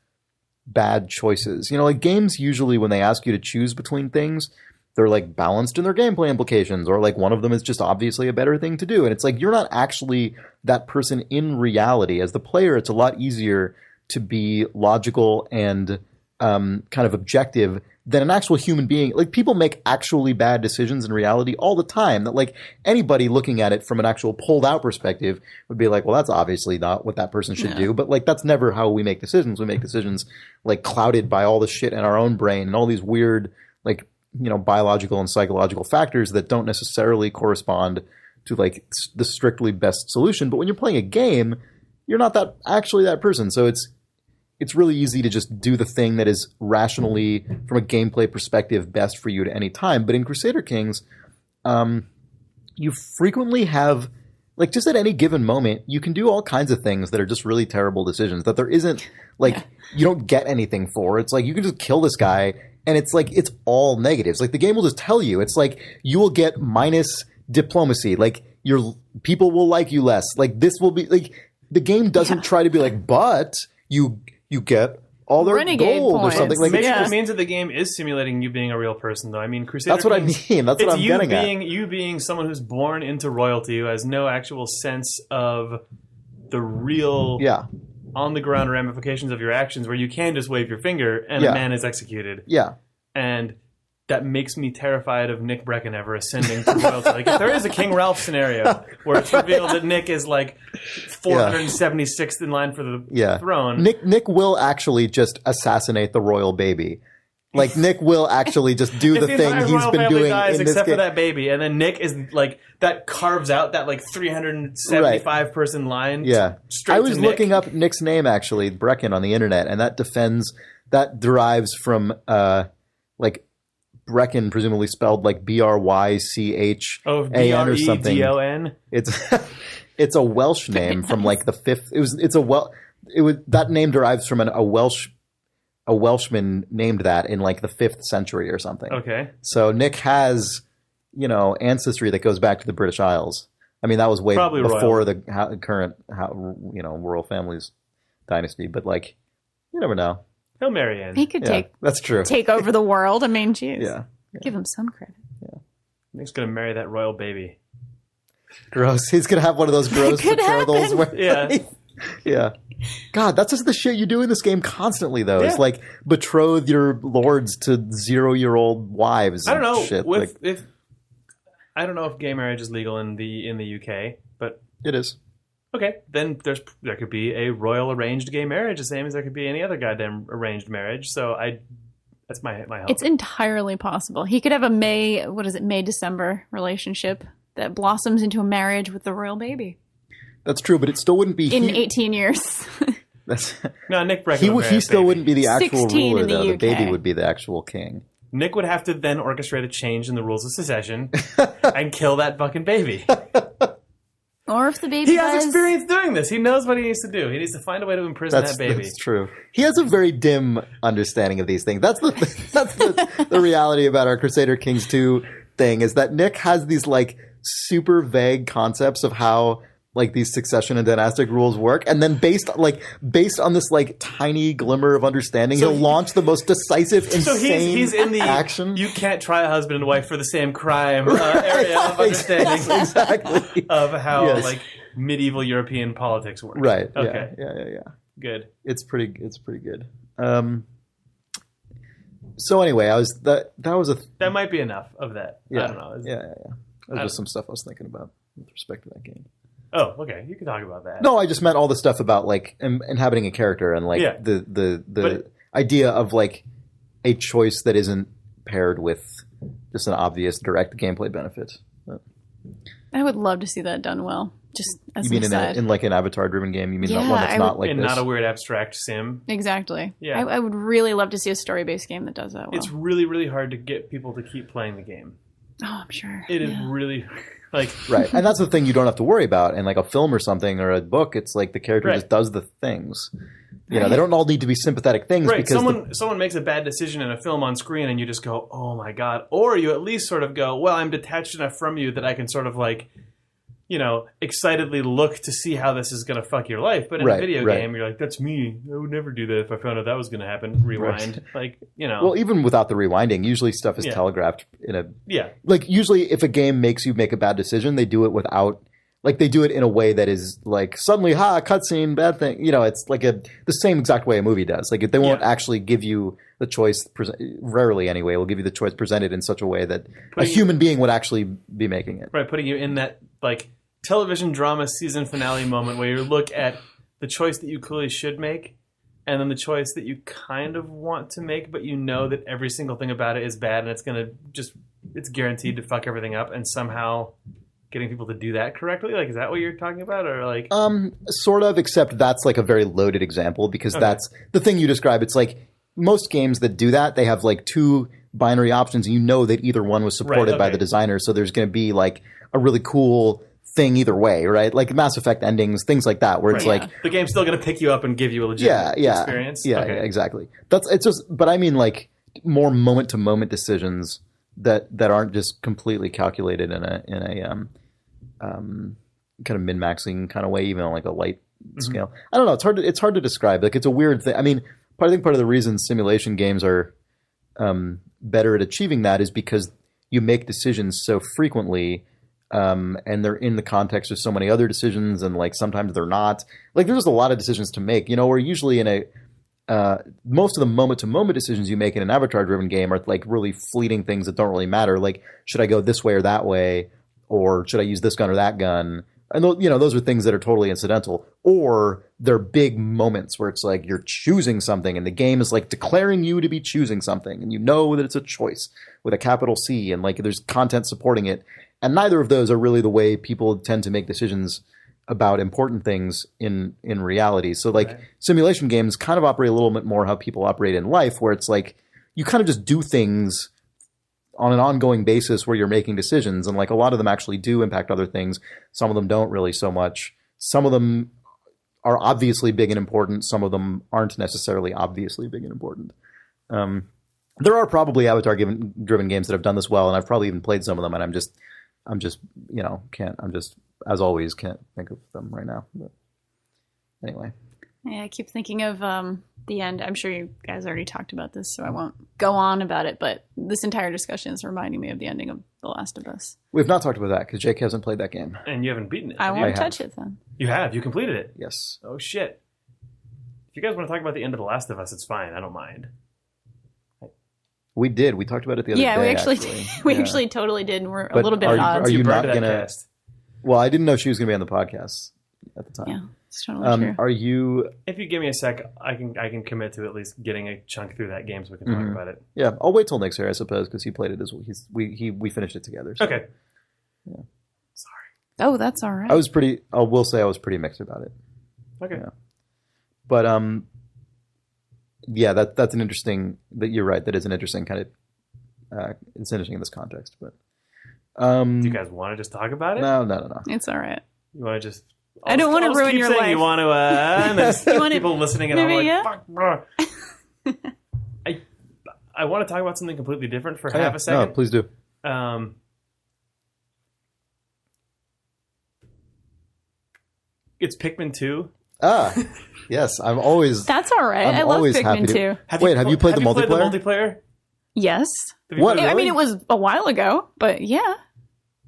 bad choices? You know, like games usually when they ask you to choose between things, they're like balanced in their gameplay implications, or like one of them is just obviously a better thing to do. And it's like you're not actually that person in reality. As the player, it's a lot easier to be logical and kind of objective than an actual human being. Like people make actually bad decisions in reality all the time that like anybody looking at it from an actual pulled out perspective would be like, well, that's obviously not what that person should do. But like, that's never how we make decisions. We make decisions like clouded by all the shit in our own brain and all these weird, like, you know, biological and psychological factors that don't necessarily correspond to like the strictly best solution. But when you're playing a game, you're not that person. So it's really easy to just do the thing that is rationally, from a gameplay perspective, best for you at any time. But in Crusader Kings, you frequently have, like, just at any given moment, you can do all kinds of things that are just really terrible decisions that there isn't, like, you don't get anything for. It's like, you can just kill this guy, and it's like, it's all negatives. Like, the game will just tell you. It's like, you will get minus diplomacy. Like, your people will like you less. Like, this will be, like, the game doesn't try to be like, but you get all their renegade gold points. or something. Like, Maybe it means that the game is simulating you being a real person, though. I mean, Crusader that's what Kings, I mean. That's what I'm getting at. You being someone who's born into royalty, who has no actual sense of the real on-the-ground ramifications of your actions, where you can just wave your finger and a man is executed. Yeah. And that makes me terrified of Nick Brecken ever ascending to royalty. Like, if there is a King Ralph scenario where it's revealed that Nick is like 476th in line for the throne. Nick will actually just assassinate the royal baby. Like, Nick will actually just do the thing he's been doing dies, in this except game. for that baby, and then Nick is like that carves out that like 375 person line. Yeah, straight I was to Nick. looking up Nick's name actually, Brecken, on the internet, and that derives from like Brecken, presumably spelled like Brychan or something. Bredon. It's a Welsh name from like the 5th. That name derives from a Welshman named that in like the 5th century or something. Okay. So Nick has, ancestry that goes back to the British Isles. I mean, that was way Probably before royal. the current, royal family's dynasty. But like, you never know. He'll marry in. He could that's true. take over the world. I mean, geez. Yeah. Give him some credit. Nick's gonna marry that royal baby. Gross. He's gonna have one of those gross betrothals where yeah. God, that's just the shit you do in this game constantly, though. Yeah. It's like betroth your lords to 0-year-old wives. I don't know. Shit. I don't know if gay marriage is legal in the UK, but it is. Okay, then there could be a royal arranged gay marriage, the same as there could be any other goddamn arranged marriage. So that's my hope. It's entirely possible. He could have a May-December relationship that blossoms into a marriage with the royal baby. That's true, but it still wouldn't be... In 18 years. No, Nick Brecken he still wouldn't be the actual ruler, though. UK. The baby would be the actual king. Nick would have to then orchestrate a change in the rules of succession and kill that fucking baby. Or if the baby He has experience doing this. He knows what he needs to do. He needs to find a way to imprison that baby. That's true. He has a very dim understanding of these things. That's the reality about our Crusader Kings II thing, is that Nick has these like super vague concepts of how like these succession and dynastic rules work, and then based on this like tiny glimmer of understanding, he'll launch the most decisive, insane he's in the action. You can't try a husband and wife for the same crime area of understanding exactly of how like medieval European politics work. Right. Okay. Yeah. Good. It's pretty good. So anyway, that might be enough of that. Yeah. I don't know. Yeah. That was just some stuff I was thinking about with respect to that game. Oh, okay. You can talk about that. No, I just meant all the stuff about like inhabiting a character and like the idea of like a choice that isn't paired with just an obvious direct gameplay benefit. I would love to see that done well. Just as you an mean aside. in like an avatar-driven game? You mean not one that's not like and this? not a weird abstract sim? Exactly. Yeah. I would really love to see a story-based game that does that well. It's really, really hard to get people to keep playing the game. Oh, I'm sure. It is really like right, and that's the thing you don't have to worry about in like a film or something or a book. It's like the character just does the things. You know, they don't all need to be sympathetic things. Right, because someone makes a bad decision in a film on screen, and you just go, "Oh my god!" Or you at least sort of go, "Well, I'm detached enough from you that I can sort of like, excitedly look to see how this is going to fuck your life." But in a video game, you're like, "That's me. I would never do that if I found out that was going to happen." Rewind, Well, even without the rewinding, usually stuff is telegraphed in a like usually if a game makes you make a bad decision, they do it without. Like, they do it in a way that is, like, suddenly, cutscene, bad thing. It's like the same exact way a movie does. Like, they won't actually give you the choice, rarely anyway, will give you the choice presented in such a way that a human being would actually be making it. Right, putting you in that, like, television drama season finale moment where you look at the choice that you clearly should make, and then the choice that you kind of want to make, but you know that every single thing about it is bad, and it's guaranteed to fuck everything up, and somehow getting people to do that correctly? Like, is that what you're talking about? Or like sort of, except that's like a very loaded example because that's the thing you describe. It's like most games that do that, they have like two binary options and you know that either one was supported by the designer, so there's going to be like a really cool thing either way, right? Like Mass Effect endings, things like that, where it's like the game's still going to pick you up and give you a legitimate experience. Yeah, exactly. But I mean like more moment to moment decisions that aren't just completely calculated in a kind of min-maxing kind of way, even on like a light scale. I don't know. It's hard to describe. Like, it's a weird thing. I mean, I think part of the reason simulation games are better at achieving that is because you make decisions so frequently, and they're in the context of so many other decisions, and like sometimes they're not. Like there's a lot of decisions to make, where usually in most of the moment-to-moment decisions you make in an avatar-driven game are like really fleeting things that don't really matter. Like, should I go this way or that way? Or should I use this gun or that gun? And those are things that are totally incidental. Or they're big moments where it's like you're choosing something and the game is like declaring you to be choosing something. And you know that it's a choice with a capital C and like there's content supporting it. And neither of those are really the way people tend to make decisions about important things in reality. So like simulation games kind of operate a little bit more how people operate in life, where it's like you kind of just do things on an ongoing basis where you're making decisions. And like a lot of them actually do impact other things. Some of them don't really so much. Some of them are obviously big and important. Some of them aren't necessarily obviously big and important. There are probably avatar-driven games that have done this well, and I've probably even played some of them, and I'm just as always, can't think of them right now. But anyway. Yeah, I keep thinking of the end. I'm sure you guys already talked about this, so I won't go on about it, but this entire discussion is reminding me of the ending of The Last of Us. We've not talked about that because Jake hasn't played that game. And you haven't beaten it. I won't touch it then. You have. You completed it. Yes. Oh, shit. If you guys want to talk about the end of The Last of Us, it's fine. I don't mind. We did. We talked about it the other day. Yeah, we actually totally did, and we're a little bit at odds. Are you not going to... Well, I didn't know she was going to be on the podcast at the time. Yeah, it's totally true. Are you... If you give me a sec, I can commit to at least getting a chunk through that game so we can talk about it. Yeah, I'll wait till Nick's here, I suppose, because he played it as well. We finished it together. So. Okay. Yeah. Sorry. Oh, that's all right. I will say I was pretty mixed about it. Okay. Yeah. But, yeah, that's an interesting... You're right, that is an interesting kind of... it's interesting in this context, but... do you guys want to just talk about it? No. It's all right. You want to just... I don't want to ruin your life. You want to... and there's people listening and maybe, I'm like, fuck, bro. I want to talk about something completely different for half a second. No, please do. It's Pikmin 2. Yes, I'm always... That's all right. I love Pikmin 2. Have you played the multiplayer? Yes. What? I mean, it was a while ago, but yeah.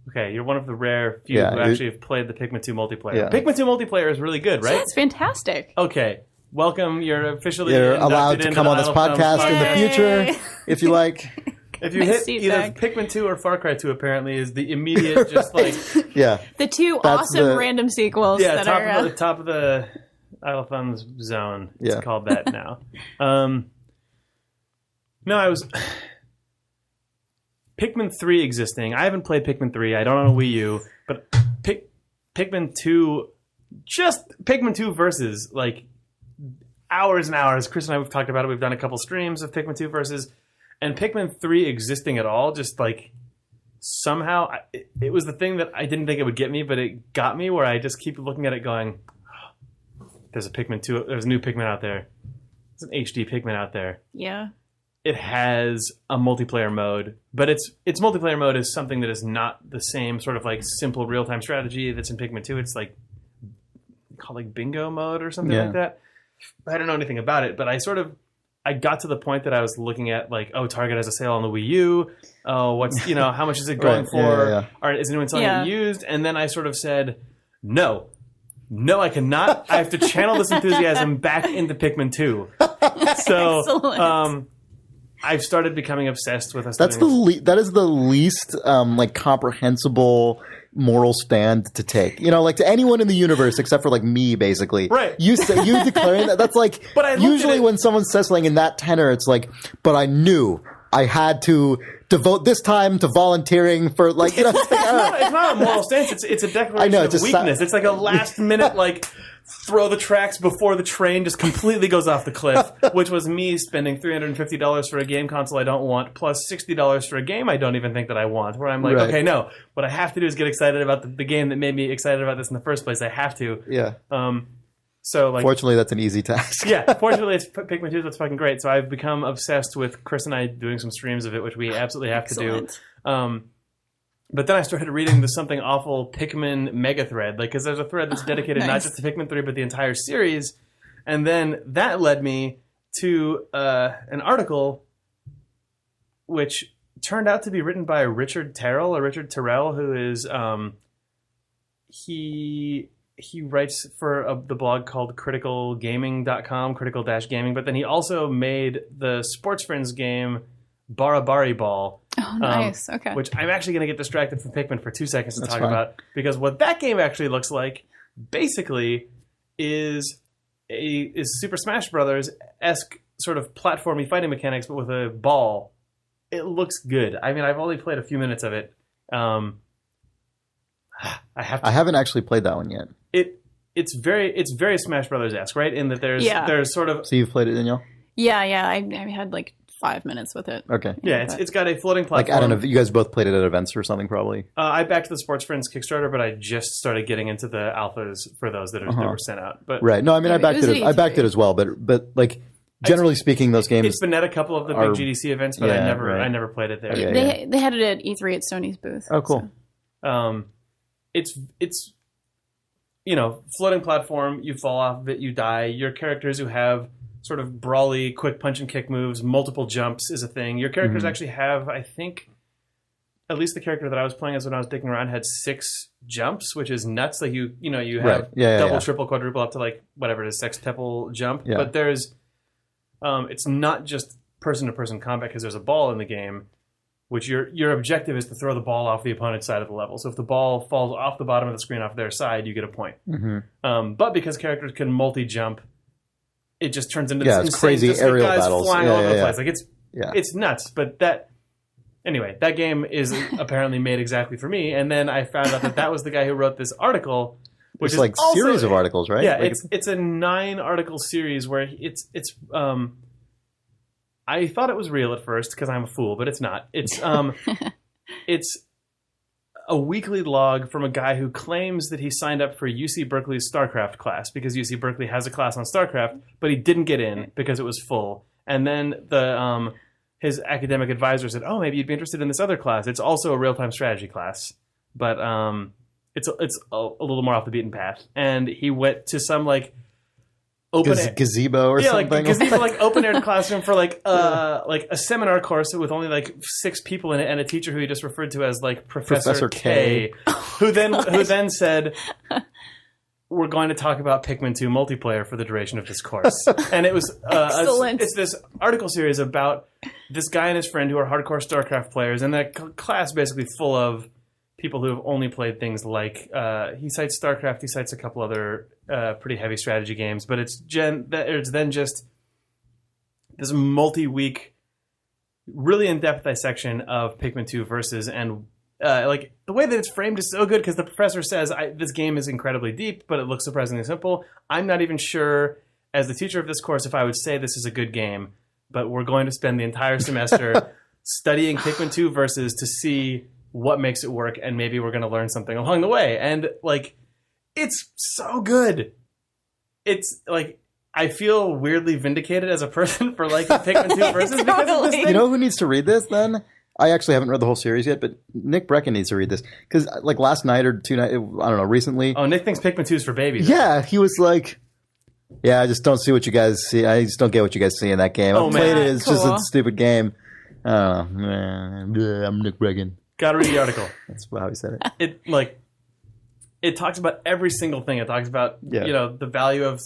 Okay, you're one of the rare few who actually have played the Pikmin 2 multiplayer. Yeah. Pikmin 2 multiplayer is really good, right? Yeah, it's fantastic. Okay, welcome. You're officially allowed to come on this podcast in the future, if you like. If you hit either Pikmin 2 or Far Cry 2, apparently is the immediate just like the two awesome random sequels. Yeah, top of the Isle of Thumbs zone. It's called that now. No, I was Pikmin 3 existing. I haven't played Pikmin 3. I don't own a Wii U, but Pikmin 2, just Pikmin 2 versus like hours and hours. Chris and I have talked about it. We've done a couple streams of Pikmin 2 versus. And Pikmin 3 existing at all, just like somehow, it was the thing that I didn't think it would get me, but it got me where I just keep looking at it going, oh, there's a Pikmin 2, there's a new Pikmin out there. There's an HD Pikmin out there. Yeah. It has a multiplayer mode, but its multiplayer mode is something that is not the same sort of like simple real-time strategy that's in Pikmin 2. It's like called like bingo mode or something like that. I don't know anything about it, but I got to the point that I was looking at like, oh, Target has a sale on the Wii U. Oh, what's, how much is it going for? All right, is anyone selling it used? And then I sort of said, no, I cannot. I have to channel this enthusiasm back into Pikmin 2. So I've started becoming obsessed with us. That is the least like comprehensible moral stand to take, like to anyone in the universe except for like me, basically. Right. You declaring that, that's like, usually when someone says something in that tenor, it's like, but I knew I had to devote this time to volunteering for like, it's not a moral stance. It's a declaration of weakness. It's like a last minute, like, throw the tracks before the train just completely goes off the cliff, which was me spending $350 for a game console I don't want, plus $60 for a game I don't even think that I want, where I'm like, okay, no, what I have to do is get excited about the game that made me excited about this in the first place. I have to. Yeah. So like, fortunately, that's an easy task. Yeah, fortunately, it's Pikmin 2, that's fucking great. So I've become obsessed with Chris and I doing some streams of it, which we absolutely have to do. But then I started reading the Something Awful Pikmin mega thread, like because there's a thread that's dedicated not just to Pikmin 3, but the entire series. And then that led me to an article which turned out to be written by Richard Terrell, who is he writes for the blog called criticalgaming.com, critical-gaming, but then he also made the Sports Friends game BaraBariBall. Oh, nice. Okay. Which I'm actually going to get distracted from Pikmin for 2 seconds to talk about, because what that game actually looks like basically is Super Smash Brothers-esque sort of platformy fighting mechanics, but with a ball. It looks good. I mean, I've only played a few minutes of it. I haven't actually played that one yet. It's very Smash Brothers-esque, right? In that there's sort of... So you've played it, Danielle? Yeah. I had like 5 minutes with it. Okay. Yeah, it's got a floating platform. Like, I don't know, you guys both played it at events or something, probably? I backed the Sports Friends Kickstarter, but I just started getting into the alphas for those that were sent out. But right. No, I mean, I backed it as well, but like, generally speaking, those games... It's been at a couple of the big GDC events, but I never played it there. They had it at E3 at Sony's booth. Oh, cool. So. It's floating platform, you fall off of it, you die. Your characters who have sort of brawly, quick punch and kick moves, multiple jumps is a thing. Your characters actually have, I think, at least the character that I was playing as when I was digging around had 6 jumps, which is nuts. Like you have double, triple, quadruple up to like whatever it is, sextuple jump. Yeah. But there's, it's not just person-to-person combat because there's a ball in the game, which your objective is to throw the ball off the opponent's side of the level. So if the ball falls off the bottom of the screen off their side, you get a point. But because characters can multi-jump, it just turns into this insane, crazy aerial guys battles flying all over the place. Like it's nuts. But that game is apparently made exactly for me. And then I found out that was the guy who wrote this article, which is like a series of articles, right? Yeah, like it's a 9-article series where I thought it was real at first because I'm a fool, but it's not. It's it's a weekly log from a guy who claims that he signed up for UC Berkeley's StarCraft class because UC Berkeley has a class on StarCraft, but he didn't get in because it was full. And then his academic advisor said, "Oh, maybe you'd be interested in this other class. It's also a real-time strategy class, but it's a little more off the beaten path." And he went to some like gazebo or something. Like gazebo, like open air classroom for like a seminar course with only like 6 people in it and a teacher who he just referred to as like Professor K, who then said, "We're going to talk about Pikmin 2 multiplayer for the duration of this course." And it was excellent. It's this article series about this guy and his friend who are hardcore StarCraft players, and that class basically full of people who have only played things like he cites StarCraft, he cites a couple other pretty heavy strategy games, but it's then just this multi-week, really in-depth dissection of Pikmin 2 versus, and like the way that it's framed is so good because the professor says this game is incredibly deep, but it looks surprisingly simple. I'm not even sure, as the teacher of this course, if I would say this is a good game, but we're going to spend the entire semester studying Pikmin 2 versus to see what makes it work, and maybe we're going to learn something along the way. And like, it's so good. It's like, I feel weirdly vindicated as a person for liking Pikmin 2 versus because of this thing. You know who needs to read this then? I actually haven't read the whole series yet, but Nick Brecken needs to read this. Because like last night or 2 nights, I don't know, recently. Oh, Nick thinks Pikmin 2 is for babies. Yeah, he was like, yeah, I just don't see what you guys see. I just don't get what you guys see in that game. I played it. It's just a stupid game. I'm Nick Brecken. Gotta read the article. That's how he said it. It talks about every single thing. It talks about the value of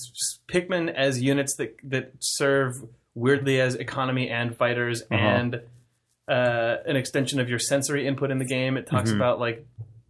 Pikmin as units that serve weirdly as economy and fighters, and an extension of your sensory input in the game. It talks about like,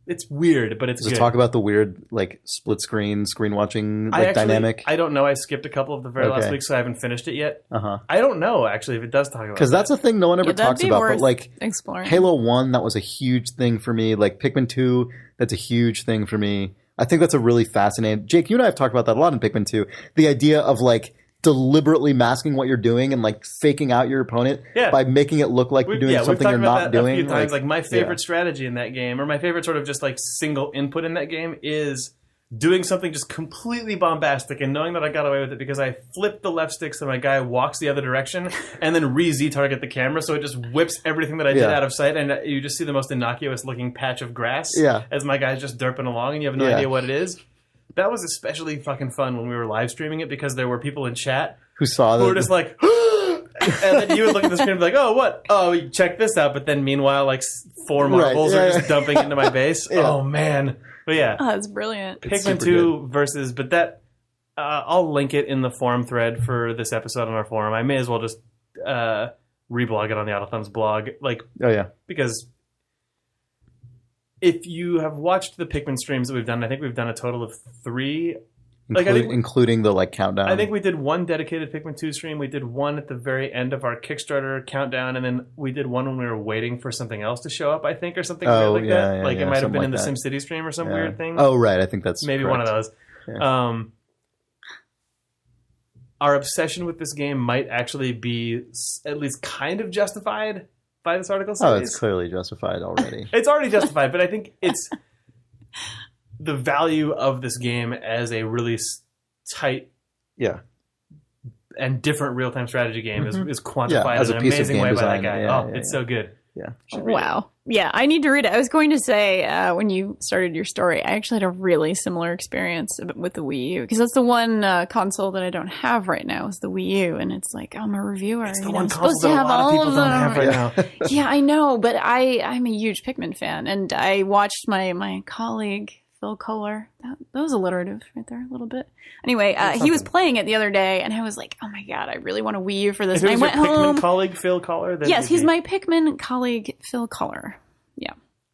it's weird, but it's good. Does it talk about the weird like split screen watching dynamic? I don't know. I skipped a couple of the very last week, so I haven't finished it yet. I don't know actually if it does talk about, because that's a thing no one ever talks about. But like exploring. Halo 1, that was a huge thing for me. Like Pikmin 2, that's a huge thing for me. I think that's a really fascinating. Jake, you and I have talked about that a lot in Pikmin 2. The idea of like deliberately masking what you're doing and like faking out your opponent by making it look like you're doing something you're not doing. A few times. Like my favorite strategy in that game, or my favorite sort of just like single input in that game, is doing something just completely bombastic and knowing that I got away with it because I flipped the left stick so my guy walks the other direction and then Z-target the camera, so it just whips everything that I did out of sight, and you just see the most innocuous looking patch of grass as my guy's just derping along and you have no idea what it is. That was especially fucking fun when we were live streaming it because there were people in chat who saw who were just like, And then you would look at the screen and be like, oh, what? Oh, check this out. But then meanwhile, like 4 marbles are just dumping into my base. Yeah. Oh, man. But yeah. Oh, that's brilliant. Pikmin 2 versus, but that, I'll link it in the forum thread for this episode on our forum. I may as well just reblog it on the Autothumbs blog. Like, because if you have watched the Pikmin streams that we've done, I think we've done a total of 3. Including the countdown. I think we did one dedicated Pikmin 2 stream. We did one at the very end of our Kickstarter countdown, and then we did one when we were waiting for something else to show up, I think, or something weird like that. Like it might have been in the SimCity stream or some weird thing. Oh, right. I think that's maybe correct. One of those. Yeah. Our obsession with this game might actually be at least kind of justified by this article series. Oh, it's clearly justified already. It's already justified, but I think it's the value of this game as a really tight and different real-time strategy game is quantified in an amazing way by that guy. It's so good. Yeah. Wow. Yeah, I need to read it. I was going to say, when you started your story, I actually had a really similar experience with the Wii U. Because that's the one console that I don't have right now is the Wii U. And it's like, I'm a reviewer. It's the one console that a lot of people don't have right now. Yeah, I know. But I'm a huge Pikmin fan. And I watched my colleague, Phil Kohler. That was alliterative right there a little bit. Anyway, he was playing it the other day, and I was like, oh my God, I really want a Wii U for this. If and I went home. Pikmin colleague, Phil Kohler? Yes, he's my Pikmin colleague, Phil Kohler. Yeah.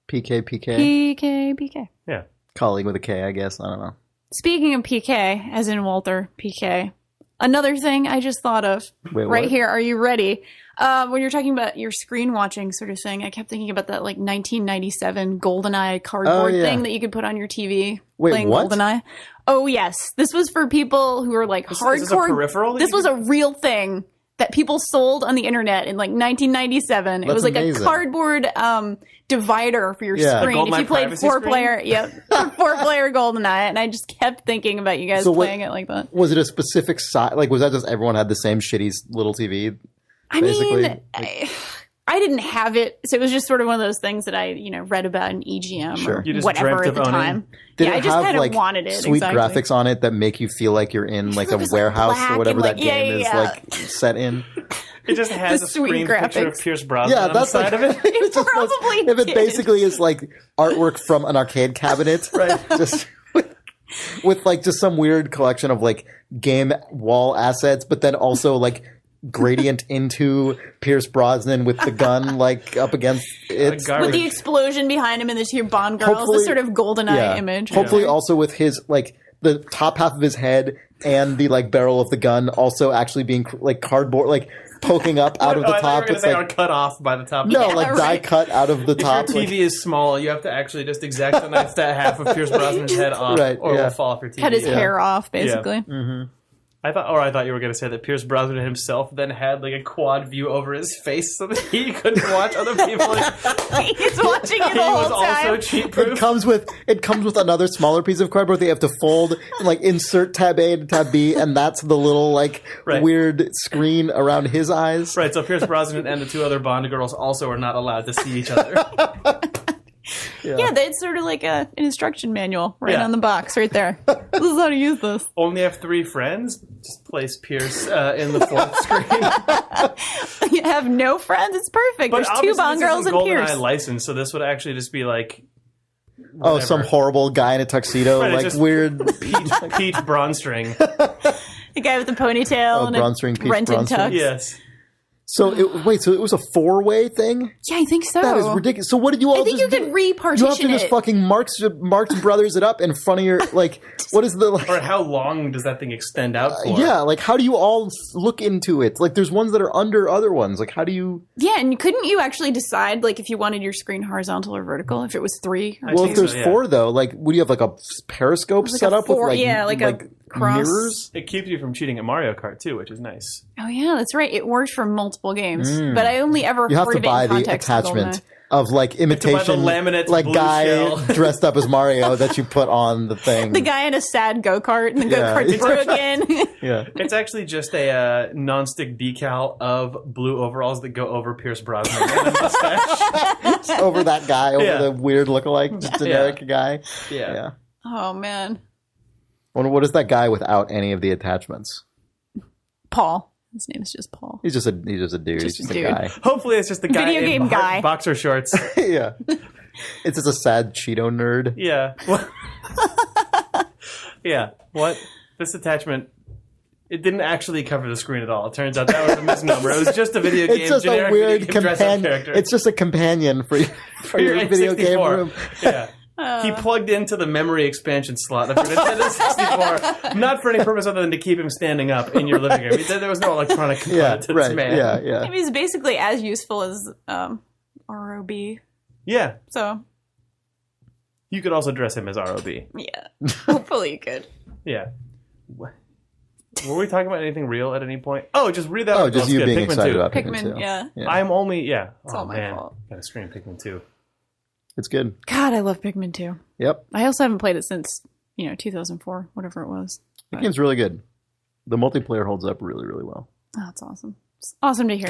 PK. Yeah. Colleague with a K, I guess. I don't know. Speaking of PK, as in Walter PK, another thing I just thought of here. Are you ready? When you're talking about your screen watching sort of thing, I kept thinking about that like 1997 GoldenEye cardboard thing that you could put on your TV. Playing what? GoldenEye. Oh yes, this was for people who were like hardcore. Is this a peripheral? This was a real thing that people sold on the internet in like 1997. It was like a cardboard divider for your screen. If you played 4-player, 4-player GoldenEye, and I just kept thinking about you guys playing it like that. Was it a specific size? Like, was that just everyone had the same shitty little TV? I mean, I didn't have it, so it was just sort of one of those things that I, read about in EGM or whatever at the time. I just kind of wanted it. Sweet graphics on it that make you feel like you're in like a warehouse or whatever that game is like set in. It just has a screen picture of Pierce Brosnan on the side of it. It probably if it basically is like artwork from an arcade cabinet, right? Just with like just some weird collection of like game wall assets, but then also like gradient into Pierce Brosnan with the gun like up against it with the explosion behind him and the 2 Bond girls, the sort of GoldenEye image. Hopefully also with his like the top half of his head and the like barrel of the gun also actually being like cardboard, like poking up out of the top. It's like cut off by the top. No, die cut out of the top. If your TV is small, you have to actually just exact the knife that half of Pierce Brosnan's head off, or it will fall off your TV. Cut his hair off, basically. Yeah. Mm-hmm. I thought you were going to say that Pierce Brosnan himself then had like a quad view over his face so that he couldn't watch other people. He's watching it the whole time. Also cheat proof. It comes with another smaller piece of cardboard that you have to fold and like insert tab A to tab B, and that's the little like weird screen around his eyes. Right. So Pierce Brosnan and the 2 other Bond girls also are not allowed to see each other. Yeah, it's sort of like an instruction manual on the box right there. This is how to use this. Only have 3 friends? Just place Pierce in the 4th screen. You have no friends? It's perfect. But there's 2 Bond girls and Pierce. GoldenEye license, so this would actually just be like... whatever. Oh, some horrible guy in a tuxedo, like weird... Pete Bronstring. The guy with the ponytail and a rented tux. Yes. So it was a 4-way thing? Yeah, I think so. That is ridiculous. So what did you all? I think you could repartition it. You have to just fucking Marx Brothers it up in front of your like. What is the like? Or how long does that thing extend out for? Yeah, like how do you all look into it? Like there's ones that are under other ones. Like how do you? Yeah, and couldn't you actually decide like if you wanted your screen horizontal or vertical? If it was 3? Well, if there's 4 though, like would you have like a periscope set up with like a cross mirrors? It keeps you from cheating at Mario Kart too, which is nice. Oh yeah, that's right. It worked for multiple games, but I only ever you have heard to of it buy in the context attachment of like imitation like guy shell. Dressed up as Mario that you put on the thing. The guy in a sad go-kart and the go-kart's broken. Yeah, it's actually just a non-stick decal of blue overalls that go over Pierce Brosnan and a mustache. Over that guy, over the weird lookalike, just generic guy. Yeah. Oh man. What is that guy without any of the attachments? Paul. His name is just Paul. He's just a dude. He's just a guy. Hopefully, it's just the guy Video game in guy. boxer shorts. Yeah. It's just a sad Cheeto nerd. Yeah. Yeah. What? This attachment, it didn't actually cover the screen at all. It turns out that was a misnomer. It was just a video game. It's just a weird companion. It's just a companion for your video game room. Yeah. He plugged into the memory expansion slot of your Nintendo 64, not for any purpose other than to keep him standing up in your living room. There was no electronic component to this man. Yeah. I mean, he's basically as useful as ROB. Yeah. So you could also dress him as ROB. Yeah. Hopefully you could. Yeah. Were we talking about anything real at any point? Oh, just read that. Oh, just you being Pikmin excited 2. about Pikmin 2. Yeah. I'm only, It's all my fault. Gotta stream Pikmin 2. It's good. God, I love Pikmin 2. Yep. I also haven't played it since, 2004, whatever it was. The game's really good. The multiplayer holds up really, really well. Oh, that's awesome. It's awesome to hear.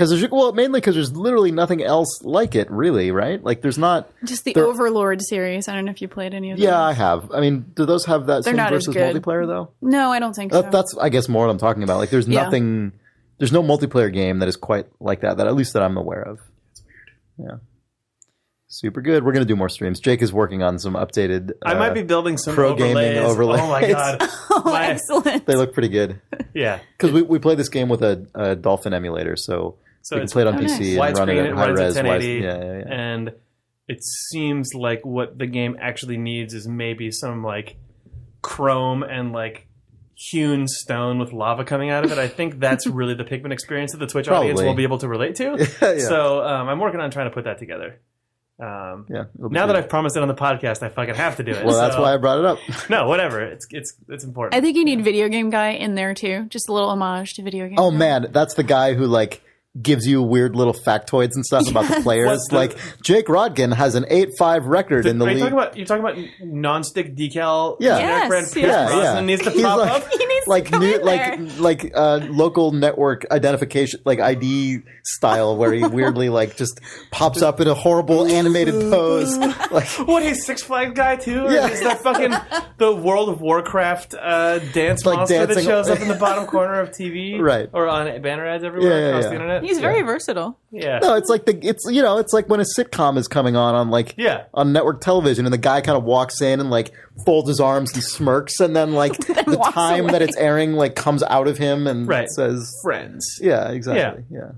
Mainly because there's literally nothing else like it, really, right? Like, there's not... Just the Overlord series. I don't know if you played any of them. Yeah, I have. I mean, do those have that same versus multiplayer, though? No, I don't think so. That's, I guess, more what I'm talking about. Like, there's nothing... There's no multiplayer game that is quite like that at least that I'm aware of. It's weird. Yeah. Super good. We're going to do more streams. Jake is working on some updated... I might be building some pro gaming overlays. Oh, my God. Excellent. They look pretty good. Yeah. Because we play this game with a Dolphin emulator, so we can play it on PC and run it at high res. 1080, and it seems like what the game actually needs is maybe some like chrome and like hewn stone with lava coming out of it. I think that's really the Pikmin experience that the Twitch audience will be able to relate to. So I'm working on trying to put that together. Now that I've promised it on the podcast, I fucking have to do it. Well, that's why I brought it up. No, whatever. It's important. I think you need Video Game Guy in there too. Just a little homage to Video Game Oh Guy. man, that's the guy who like gives you weird little factoids and stuff about the players. Like Jake Rodkin has an 8.5 record in the league. You're talking about non-stick decal. Yeah. Brosnan needs to pop like, up. He needs to like come new, in like there. local network identification, like ID style, where he weirdly like just pops up in a horrible animated pose. Like, what, he's Six Flags guy too? Or Yeah. is that fucking the World of Warcraft dance Like monster that dancing- shows up in the bottom corner of TV, Right. Or on banner ads everywhere across the internet? He's very versatile. Yeah. no, it's like it's like when a sitcom is coming on like on network television, and the guy kind of walks in and like folds his arms and smirks, and then like the time away. that it's airing like comes out of him and says Friends. Yeah, exactly. Yeah.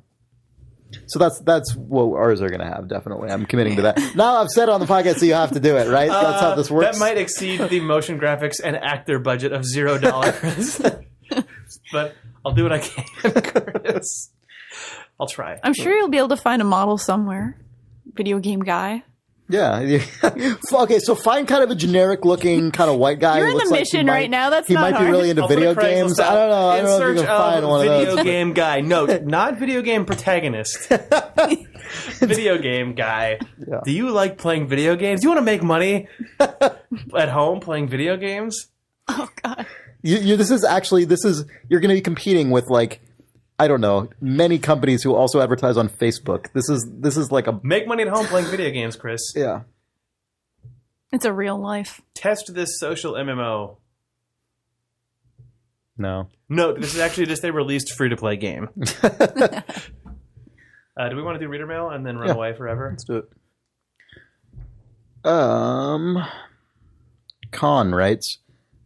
So that's what ours are going to have, definitely. I'm committing to that. Now I've said it on the podcast, so you have to do it, right? That's how this works. That might exceed the motion graphics and actor budget of $0. But I'll do what I can, Curtis. I'll try. I'm sure you'll be able to find a model somewhere. Video Game Guy. Yeah. Okay, so find kind of a generic looking kind of white guy. You're who in the looks like mission right now. That's he not might hard. be really into I'll put video a Craigslist games. out I don't know. I in don't know if you search can find of one of video those. game guy. No, not video game protagonist. Video game guy. Yeah. Do you like playing video games? Do you want to make money at home playing video games? Oh God. You're going to be competing with like, I don't know, many companies who also advertise on Facebook. This is like a Make money at home playing video games, Chris. yeah. It's a real life. Test this social MMO. No. No, this is actually just a released free-to-play game. Do we want to do reader mail and then run away forever? Let's do it. Con writes,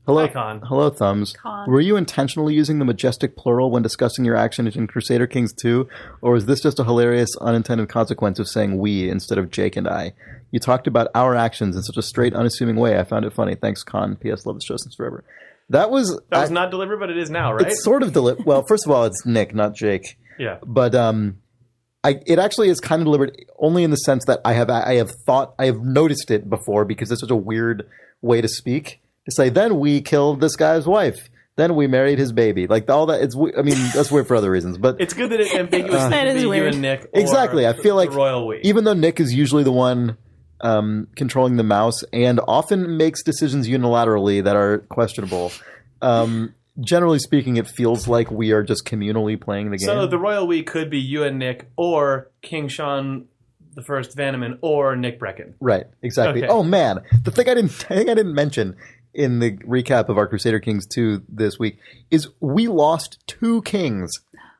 hello, Hi, Con. Hello, Thumbs. Con. Were you intentionally using the majestic plural when discussing your actions in Crusader Kings II, or is this just a hilarious unintended consequence of saying we instead of Jake and I? You talked about our actions in such a straight, unassuming way. I found it funny. Thanks, Con. P.S. Love the show since forever. That was not deliberate, but it is now, right? It's sort of deliberate. Well, first of all, it's Nick, not Jake. Yeah. But it actually is kind of deliberate, only in the sense that I have noticed it before because it's such a weird way to speak. To say, then we killed this guy's wife. Then we married his baby. Like all that. That's weird for other reasons. But it's good that it's ambiguous. That is weird. You and Nick. Exactly. I feel like the royal we. Even though Nick is usually the one controlling the mouse and often makes decisions unilaterally that are questionable. Generally speaking, it feels like we are just communally playing the game. So the royal we could be you and Nick, or King Sean the First Vanneman, or Nick Brecken. Right. Exactly. Okay. Oh man, the thing I didn't mention in the recap of our Crusader Kings 2 this week is we lost 2 kings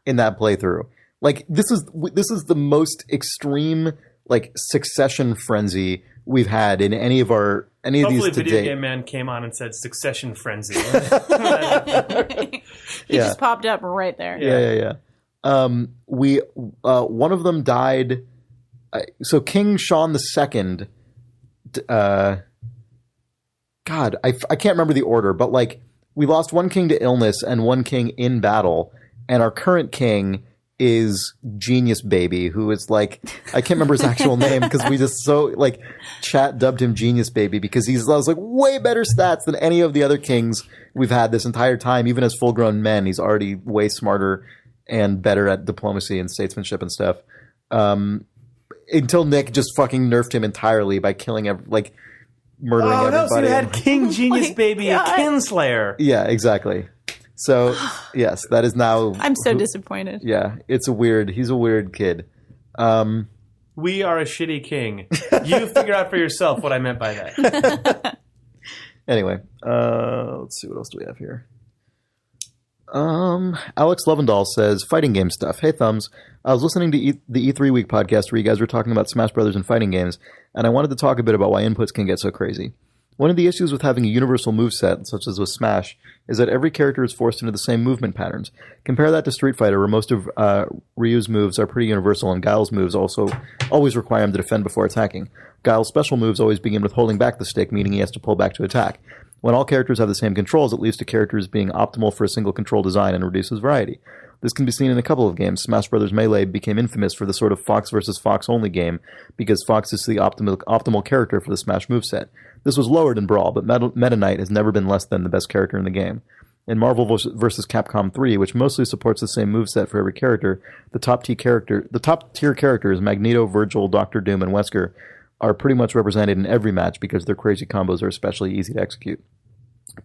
in that playthrough. Like this is the most extreme like succession frenzy we've had in any of these to Hopefully, Video date. Game Man came on and said succession frenzy. He just popped up right there. Yeah. We one of them died. So King Sean II. God, I can't remember the order, but like we lost one king to illness and one king in battle, and our current king is Genius Baby, who is like, I can't remember his actual name because we just so like chat dubbed him Genius Baby because he's like way better stats than any of the other kings we've had this entire time. Even as full grown men, he's already way smarter and better at diplomacy and statesmanship and stuff. Until Nick just fucking nerfed him entirely by killing murdering everybody. So you had King Genius Baby, a kinslayer. Yeah, exactly. So, yes, that is now... I'm so disappointed. Yeah, he's a weird kid. We are a shitty king. You figure out for yourself what I meant by that. Anyway, let's see, what else do we have here? Alex Lovendahl says, fighting game stuff. Hey, Thumbs. I was listening to the E3 Week podcast where you guys were talking about Smash Brothers and fighting games, and I wanted to talk a bit about why inputs can get so crazy. One of the issues with having a universal moveset, such as with Smash, is that every character is forced into the same movement patterns. Compare that to Street Fighter, where most of Ryu's moves are pretty universal, and Guile's moves also always require him to defend before attacking. Guile's special moves always begin with holding back the stick, meaning he has to pull back to attack. When all characters have the same controls, it leads to characters being optimal for a single control design and reduces variety. This can be seen in a couple of games. Smash Bros. Melee became infamous for the sort of Fox versus Fox only game, because Fox is the optimal character for the Smash moveset. This was lowered in Brawl, but Meta Knight has never been less than the best character in the game. In Marvel vs. Capcom 3, which mostly supports the same moveset for every character, the top tier characters, Magneto, Virgil, Doctor Doom, and Wesker, are pretty much represented in every match because their crazy combos are especially easy to execute.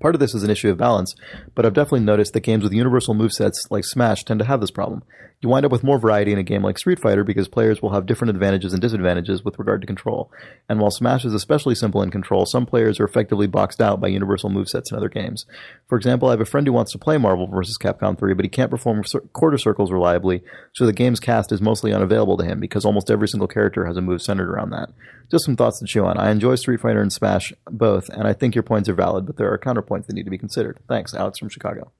Part of this is an issue of balance, but I've definitely noticed that games with universal movesets like Smash tend to have this problem. You wind up with more variety in a game like Street Fighter because players will have different advantages and disadvantages with regard to control. And while Smash is especially simple in control, some players are effectively boxed out by universal movesets in other games. For example, I have a friend who wants to play Marvel vs. Capcom 3, but he can't perform quarter circles reliably, so the game's cast is mostly unavailable to him because almost every single character has a move centered around that. Just some thoughts to chew on. I enjoy Street Fighter and Smash both, and I think your points are valid, but there are counterpoints that need to be considered. Thanks, Alex from Chicago.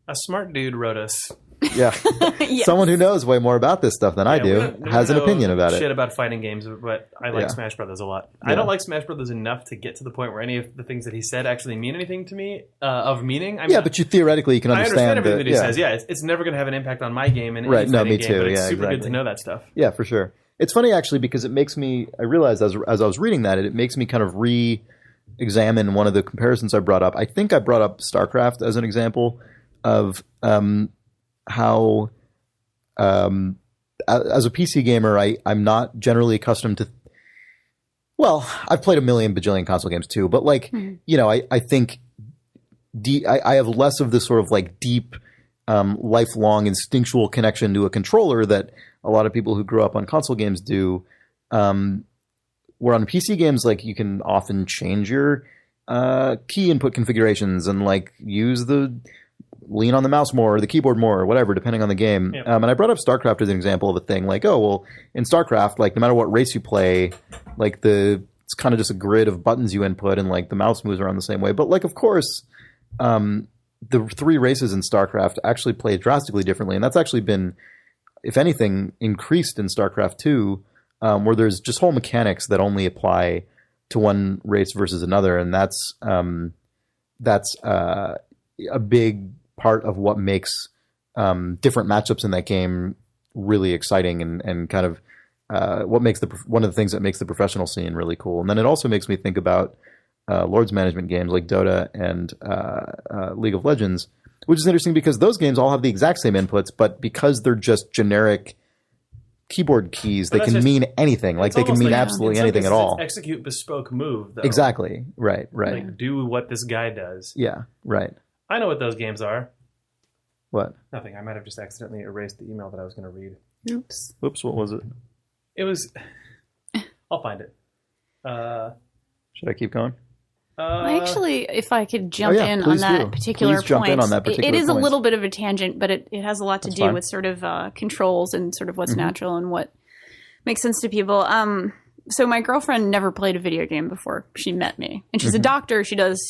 A smart dude wrote us. Yeah. Yes. Someone who knows way more about this stuff than I do has an opinion about it. Shit about fighting games, but I like Smash Brothers a lot. Yeah. I don't like Smash Brothers enough to get to the point where any of the things that he said actually mean anything to me of meaning. But you theoretically can understand. I understand everything that he says. Yeah, it's never going to have an impact on my game and right. No, me too. But it's super good to know that stuff. Yeah, for sure. It's funny actually because it makes me. I realized as I was reading that it makes me kind of re-examine one of the comparisons I brought up. I think I brought up StarCraft as an example of how. As a PC gamer, I'm not generally accustomed to. Well, I've played a million bajillion console games too, but I think I have less of this sort of like deep, lifelong instinctual connection to a controller that a lot of people who grew up on console games do. Where on PC games, like you can often change your key input configurations and like lean on the mouse more or the keyboard more or whatever, depending on the game. Yep. And I brought up StarCraft as an example of a thing like, in StarCraft, like no matter what race you play, like it's kind of just a grid of buttons you input and like the mouse moves around the same way. But like, of course, the three races in StarCraft actually play drastically differently. And that's actually been, if anything, increased in StarCraft 2, where there's just whole mechanics that only apply to one race versus another. And that's a big part of what makes different matchups in that game really exciting and kind of what makes one of the things that makes the professional scene really cool. And then it also makes me think about Lords Management games like Dota and League of Legends, which is interesting because those games all have the exact same inputs, but because they're just generic keyboard keys, they can mean anything. Like they can mean absolutely anything at all. Execute bespoke move, though. Exactly. Right. Like do what this guy does. Yeah. Right. I know what those games are. What? Nothing. I might have just accidentally erased the email that I was going to read. Oops. Whoops. What was it? It was. I'll find it. Should I keep going? Actually, if I could jump in on that particular point, it is a little bit of a tangent, but it has a lot to do with sort of controls and sort of what's natural and what makes sense to people. So my girlfriend never played a video game before she met me, and she's a doctor. She does,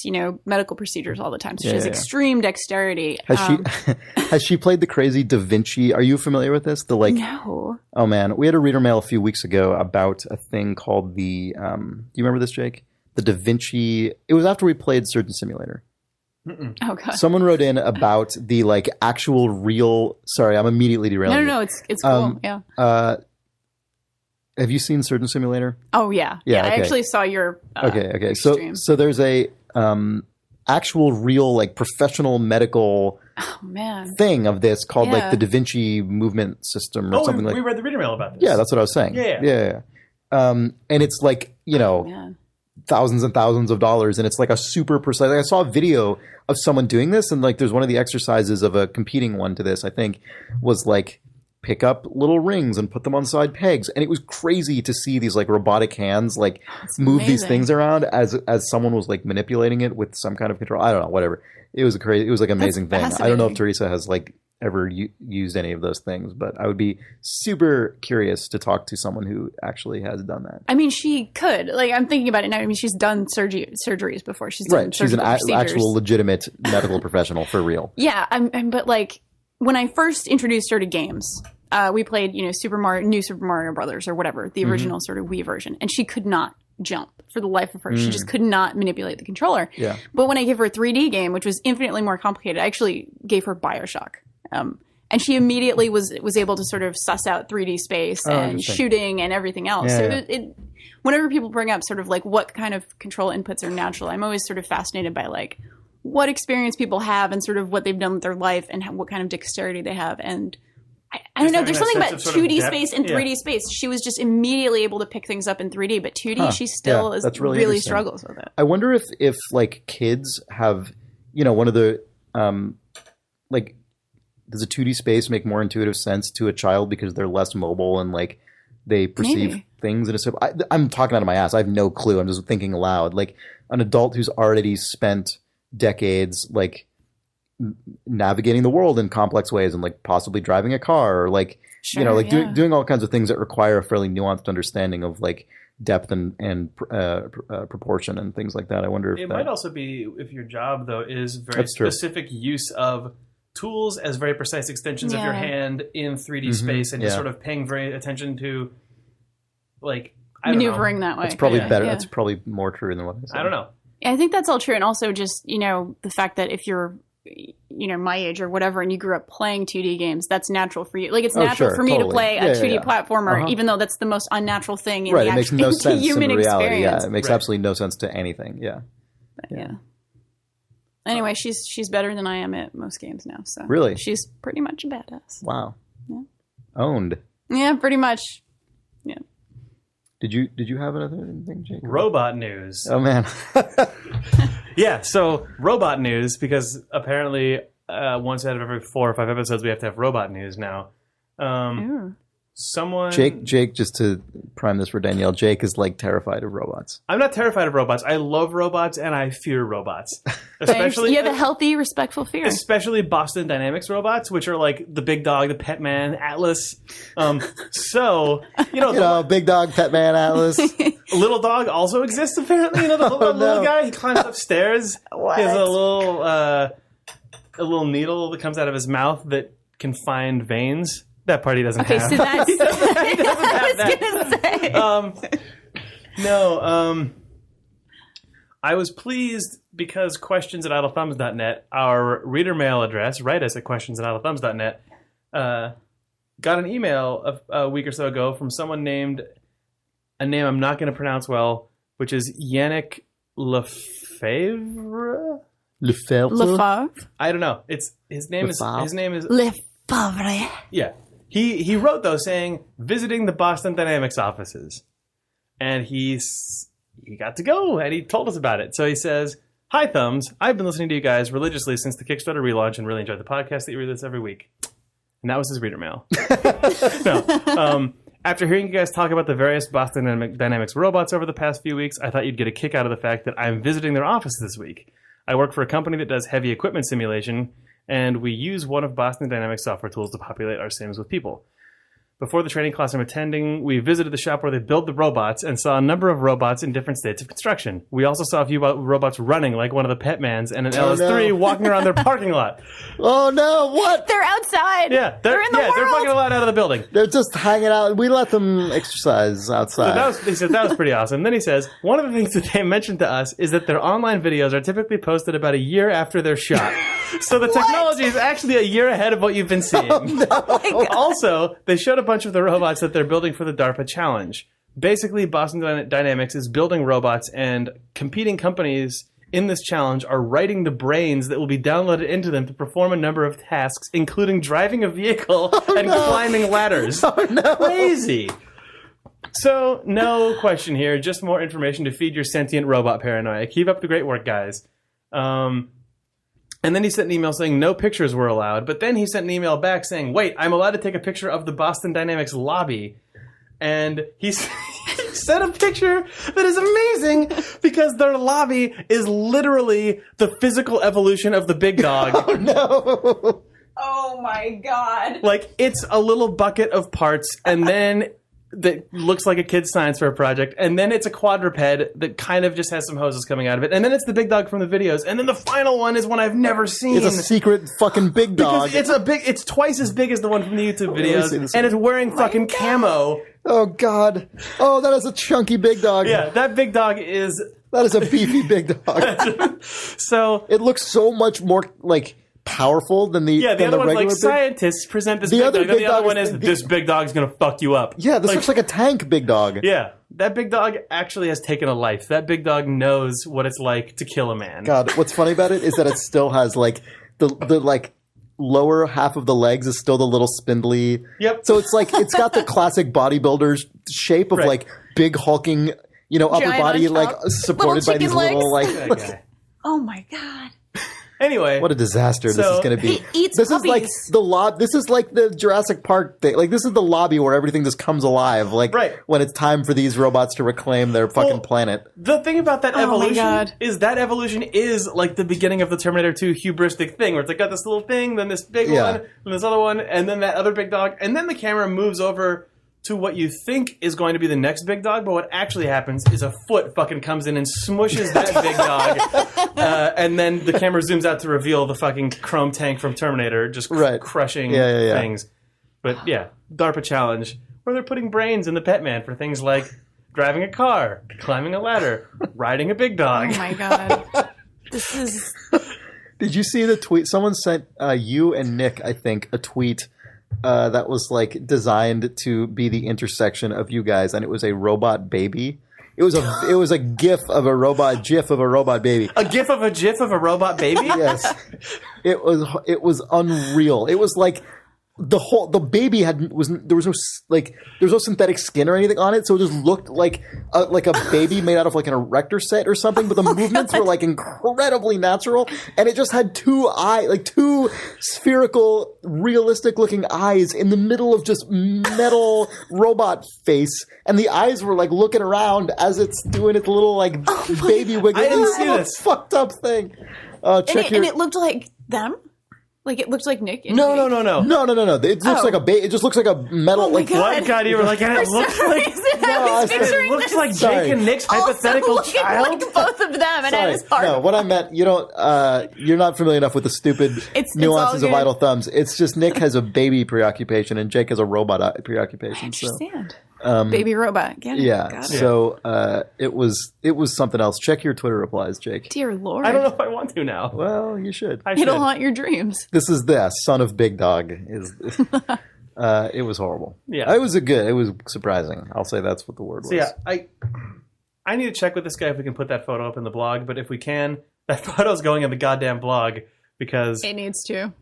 medical procedures all the time. So she has extreme dexterity. Has she played the crazy Da Vinci? Are you familiar with this? No. Oh man, we had a reader mail a few weeks ago about a thing called the. Do you remember this, Jake? The Da Vinci. It was after we played Surgeon Simulator. Mm-mm. Oh god. Someone wrote in about the actual real. Sorry, I'm immediately derailing. No, it's cool. Yeah. Have you seen Surgeon Simulator? Oh yeah. Okay. I actually saw your. Okay. So there's a actual real professional medical thing of this called the Da Vinci movement system or something we read the reader mail about this. Yeah, that's what I was saying. Yeah. And it's thousands and thousands of dollars, and it's a super precise. I saw a video of someone doing this, and there's one of the exercises of a competing one to this. I think was pick up little rings and put them on side pegs, and it was crazy to see these robotic hands move these things around as someone was manipulating it with some kind of control. I don't know, whatever. It was an amazing thing. I don't know if Teresa has ever used any of those things, but I would be super curious to talk to someone who actually has done that. I mean, she could. I'm thinking about it now. I mean, she's done surgeries before. She's done She's an actual legitimate medical professional for real. Yeah, but when I first introduced her to games, we played, New Super Mario Brothers or whatever, the original sort of Wii version, and she could not jump for the life of her. She just could not manipulate the controller. Yeah. But when I gave her a 3D game, which was infinitely more complicated, I actually gave her BioShock. And she immediately was able to sort of suss out 3D space and shooting and everything else. Yeah, so whenever people bring up sort of what kind of control inputs are natural, I'm always sort of fascinated by what experience people have and sort of what they've done with their life and what kind of dexterity they have. And I don't know. There's something about 2D space and 3D space. She was just immediately able to pick things up in 3D, but 2D, she still really struggles with it. I wonder if kids have, one of the does a 2D space make more intuitive sense to a child because they're less mobile and they perceive things in a I'm talking out of my ass. I have no clue. I'm just thinking aloud. An adult who's already spent decades navigating the world in complex ways and possibly driving a car or doing all kinds of things that require a fairly nuanced understanding of depth and proportion and things like that. I wonder if it might also be if your job though is very specific use of tools as very precise extensions of your hand in 3D space, and you're sort of paying very attention to maneuvering that way. It's probably better. That's probably more true than what I said. I don't know. I think that's all true, and also just the fact that if you're my age or whatever, and you grew up playing 2D games, that's natural for you. It's natural for me to play a 2D platformer, even though that's the most unnatural thing in the it makes no sense human in reality. experience. Yeah, it makes absolutely no sense to anything. Yeah. Anyway, she's better than I am at most games now. So really, she's pretty much a badass. Wow. Yeah. Owned. Yeah, pretty much. Yeah. Did you have another thing, Jake? Robot news. Oh man. Yeah, so robot news, because apparently once out of every 4 or 5 episodes we have to have robot news now. Jake, just to prime this for Danielle, Jake is terrified of robots. I'm not terrified of robots. I love robots and I fear robots. Especially you have a healthy, respectful fear. Especially Boston Dynamics robots, which are the Big Dog, the Pet Man, Atlas. Big Dog, Pet Man, Atlas. Little Dog also exists apparently. The little guy, he climbs upstairs. What? He has a little needle that comes out of his mouth that can find veins. That part he doesn't have. So that's... he doesn't have that. I was going to say. No. I was pleased because questions@idlethumbs.net, our reader mail address, write us at questions@idlethumbs.net, got an email a week or so ago from someone named, a name I'm not going to pronounce well, which is Yannick Lefebvre? Lefebvre? I don't know. His name is Lefebvre. Yeah. He wrote, though, saying, visiting the Boston Dynamics offices. And he got to go, and he told us about it. So he says, "Hi, Thumbs. I've been listening to you guys religiously since the Kickstarter relaunch and really enjoyed the podcast that you read this every week." And that was his reader mail. No. After hearing you guys talk about the various Boston Dynamics robots over the past few weeks, I thought you'd get a kick out of the fact that I'm visiting their office this week. I work for a company that does heavy equipment simulation, and we use one of Boston Dynamics software tools to populate our sims with people. Before the training class I'm attending, we visited the shop where they build the robots and saw a number of robots in different states of construction. We also saw a few robots running, like one of the Petmans, and an LS3 walking around their parking lot. Oh no, what? They're outside. Yeah, they're in the world. They're fucking allowed out of the building. They're just hanging out. We let them exercise outside. So he said that was pretty awesome. Then he says, one of the things that they mentioned to us is that their online videos are typically posted about a year after they're shot. So the technology is actually a year ahead of what you've been seeing. Oh, no. Oh Also, they showed a bunch of the robots that they're building for the DARPA challenge. Basically, Boston Dynamics is building robots, and competing companies in this challenge are writing the brains that will be downloaded into them to perform a number of tasks, including driving a vehicle and climbing ladders. Oh, no. Crazy. So, no question here, just more information to feed your sentient robot paranoia. Keep up the great work, guys. And then he sent an email saying no pictures were allowed, but then he sent an email back saying, wait, I'm allowed to take a picture of the Boston Dynamics lobby. And he sent a picture that is amazing because their lobby is literally the physical evolution of the BigDog. Oh no. Oh my god. Like, it's a little bucket of parts, and then that looks like a kid's science fair project, and then it's a quadruped that kind of just has some hoses coming out of it, and then it's the BigDog from the videos, and then the final one is one I've never seen. It's a secret fucking BigDog. It's twice as big as the one from the YouTube videos, and it's wearing fucking camo. Oh god. Oh, that is a chunky BigDog. Yeah, that BigDog is... That is a beefy BigDog. So... It looks so much more, like, powerful than the other one's like, big... scientists present this BigDog, and the other one is, this BigDog's gonna fuck you up. Yeah, this looks like a tank BigDog. Yeah, that BigDog actually has taken a life. That BigDog knows what it's like to kill a man. God, what's funny about it is that it still has, like, the like... lower half of the legs is still the little spindly. Yep. So it's like it's got the classic bodybuilder's shape of like big hulking, upper Giant body, on like top. supported by these little like. Oh my god. Anyway, what a disaster this is going to be. He eats this puppies. is like This is like the Jurassic Park thing. Like this is the lobby where everything just comes alive. Like when it's time for these robots to reclaim their fucking planet. The thing about that evolution is like the beginning of the Terminator 2 hubristic thing, where it's like got this little thing, then this big one, and this other one, and then that other BigDog, and then the camera moves over to what you think is going to be the next BigDog, but what actually happens is a foot fucking comes in and smushes that BigDog, and then the camera zooms out to reveal the fucking chrome tank from Terminator just crushing things. But yeah, DARPA challenge, where they're putting brains in the Petman for things like driving a car, climbing a ladder, riding a BigDog. Oh my god. This is... Did you see the tweet? Someone sent you and Nick, I think, a tweet that was like designed to be the intersection of you guys, and it was a robot baby. It was a GIF of a robot baby. A GIF of a GIF of a robot baby? Yes. It was unreal. It was like the baby there was no synthetic skin or anything on it, so it just looked like a baby made out of like an erector set or something, but the movements were like incredibly natural, and it just had two spherical, realistic looking eyes in the middle of just metal robot face, and the eyes were like looking around as it's doing its little like baby wiggle. I didn't see this fucked up thing. And it looked like them. Like it looked like Nick. No. It looks like it just looks like a metal. Oh my God. What? God, you were like, and it looks like. It looks like Jake and Nick's hypothetical child. Like both of them, and I was hard. No, what I meant, you're not familiar enough with the stupid nuances of idle thumbs. It's just Nick has a baby preoccupation and Jake has a robot preoccupation. I understand. Baby robot. Get it. Yeah. So it was something else. Check your Twitter replies, Jake. Dear Lord. I don't know if I want to now. Well, you should. It'll haunt your dreams. This is the son of BigDog. It was horrible. Yeah. It was surprising. I'll say that's what the word was. So yeah, I need to check with this guy if we can put that photo up in the blog, but if we can, that photo's going in the goddamn blog because it needs to.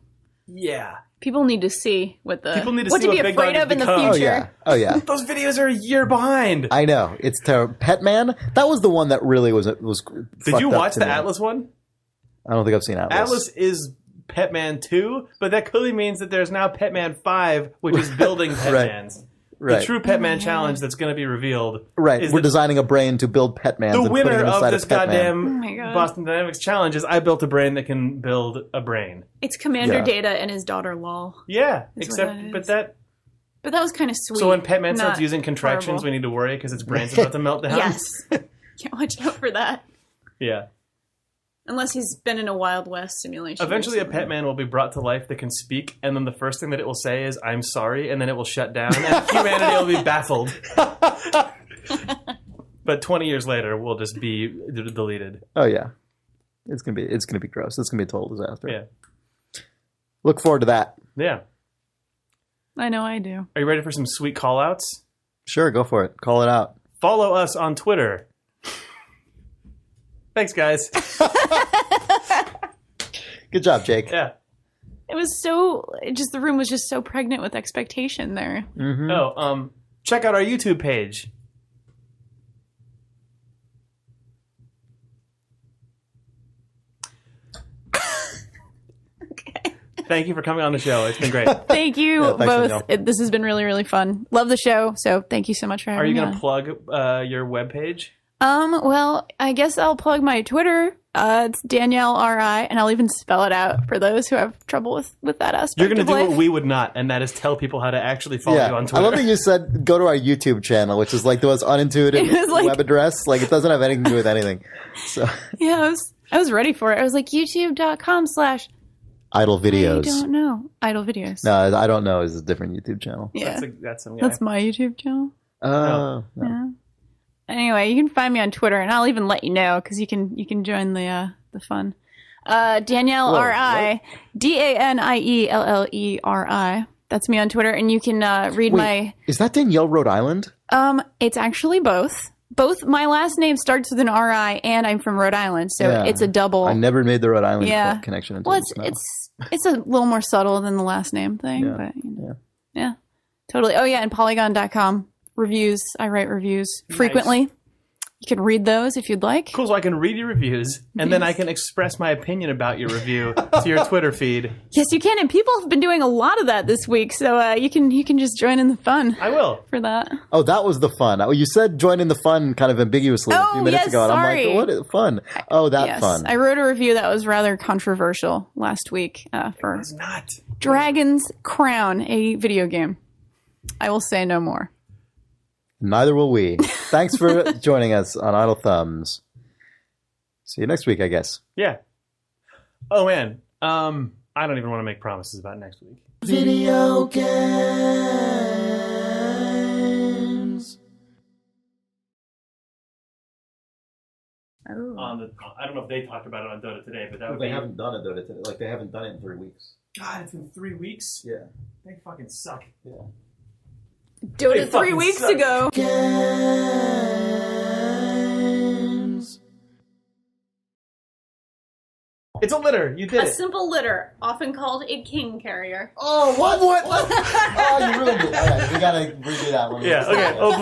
Yeah. People need to see what to be Big afraid Dog of in the becomes. future. Oh yeah. Those videos are a year behind. I know. It's terrible. Petman? That was the one that really was Did you watch the Atlas one? I don't think I've seen Atlas. Atlas is Petman 2, but that clearly means that there's now Petman 5, which is building Petmans. Right. The true Petman challenge that's going to be revealed. Right. We're designing a brain to build Petmans. The and winner putting it of inside this a Petman. goddamn Boston Dynamics challenge is I built a brain that can build a brain. It's Commander Data and his daughter Lol. Yeah, But that was kind of sweet. So when Petman starts using contractions, horrible. we need to worry because its brain's about to melt down. Yes. Can't watch out for that. Yeah. Unless he's been in a Wild West simulation. Eventually a Petman will be brought to life that can speak, and then the first thing that it will say is, I'm sorry, and then it will shut down, and humanity will be baffled. But 20 years later, we'll just be deleted. Oh, yeah. It's gonna be gross. It's gonna be a total disaster. Yeah. Look forward to that. Yeah. I know I do. Are you ready for some sweet call-outs? Sure, go for it. Call it out. Follow us on Twitter. Thanks, guys. Good job, Jake. Yeah. It was the room was just so pregnant with expectation there. Mm-hmm. Oh, check out our YouTube page. Okay. Thank you for coming on the show. It's been great. Thank you thanks, both. This has been really, really fun. Love the show. So thank you so much for having me. Are you going to plug your webpage? Well, I guess I'll plug my Twitter. It's Danielle RI, and I'll even spell it out for those who have trouble with that aspect. You're going to of do life. what we would not, and that is tell people how to actually follow you on I Twitter. love that you said go to our YouTube channel, which is like the most unintuitive web address. Like it doesn't have anything to do with anything. So yeah, I was ready for it. I was like youtube.com/ Idle Videos. I don't know. Idle Videos. No, I don't know is a different YouTube channel. Yeah. That's some guy. That's my YouTube channel. No. Yeah. Anyway, you can find me on Twitter, and I'll even let you know because you can join the fun. Danielle RI, DANIELLERI. That's me on Twitter, and you can read my. Is that Danielle, Rhode Island? It's actually both. Both my last name starts with an RI, and I'm from Rhode Island, so it's a double. I never made the Rhode Island connection. Until it's a little more subtle than the last name thing, but yeah, totally. Oh yeah, and Polygon.com reviews. I write reviews frequently. You can read those if you'd like. Cool, so I can read your reviews, and then I can express my opinion about your review to your Twitter feed. Yes, you can, and people have been doing a lot of that this week, so you can just join in the fun. I will. For that. Oh, that was the fun. You said join in the fun kind of ambiguously a few minutes ago, and sorry. I'm like, what is fun? Oh, that fun. I wrote a review that was rather controversial last week for It was not. Dragon's Crown, a video game. I will say no more. Neither will we. Thanks for joining us on Idle Thumbs. See you next week, I guess. Yeah. Oh, man. I don't even want to make promises about next week. Video games. Oh. I don't know if they talked about it on Dota today, but that would They haven't done it, Dota today. Like, they haven't done it in 3 weeks. God, it's been 3 weeks? Yeah. They fucking suck. Yeah. Dota 3 weeks ago. Games. It's a litter. You did A it. simple litter, often called a king carrier. Oh, what? Oh, you ruined it. All right, we gotta redo that one. Yeah, okay. Oh,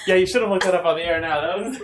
yeah, you should have looked that up on the air now. That was...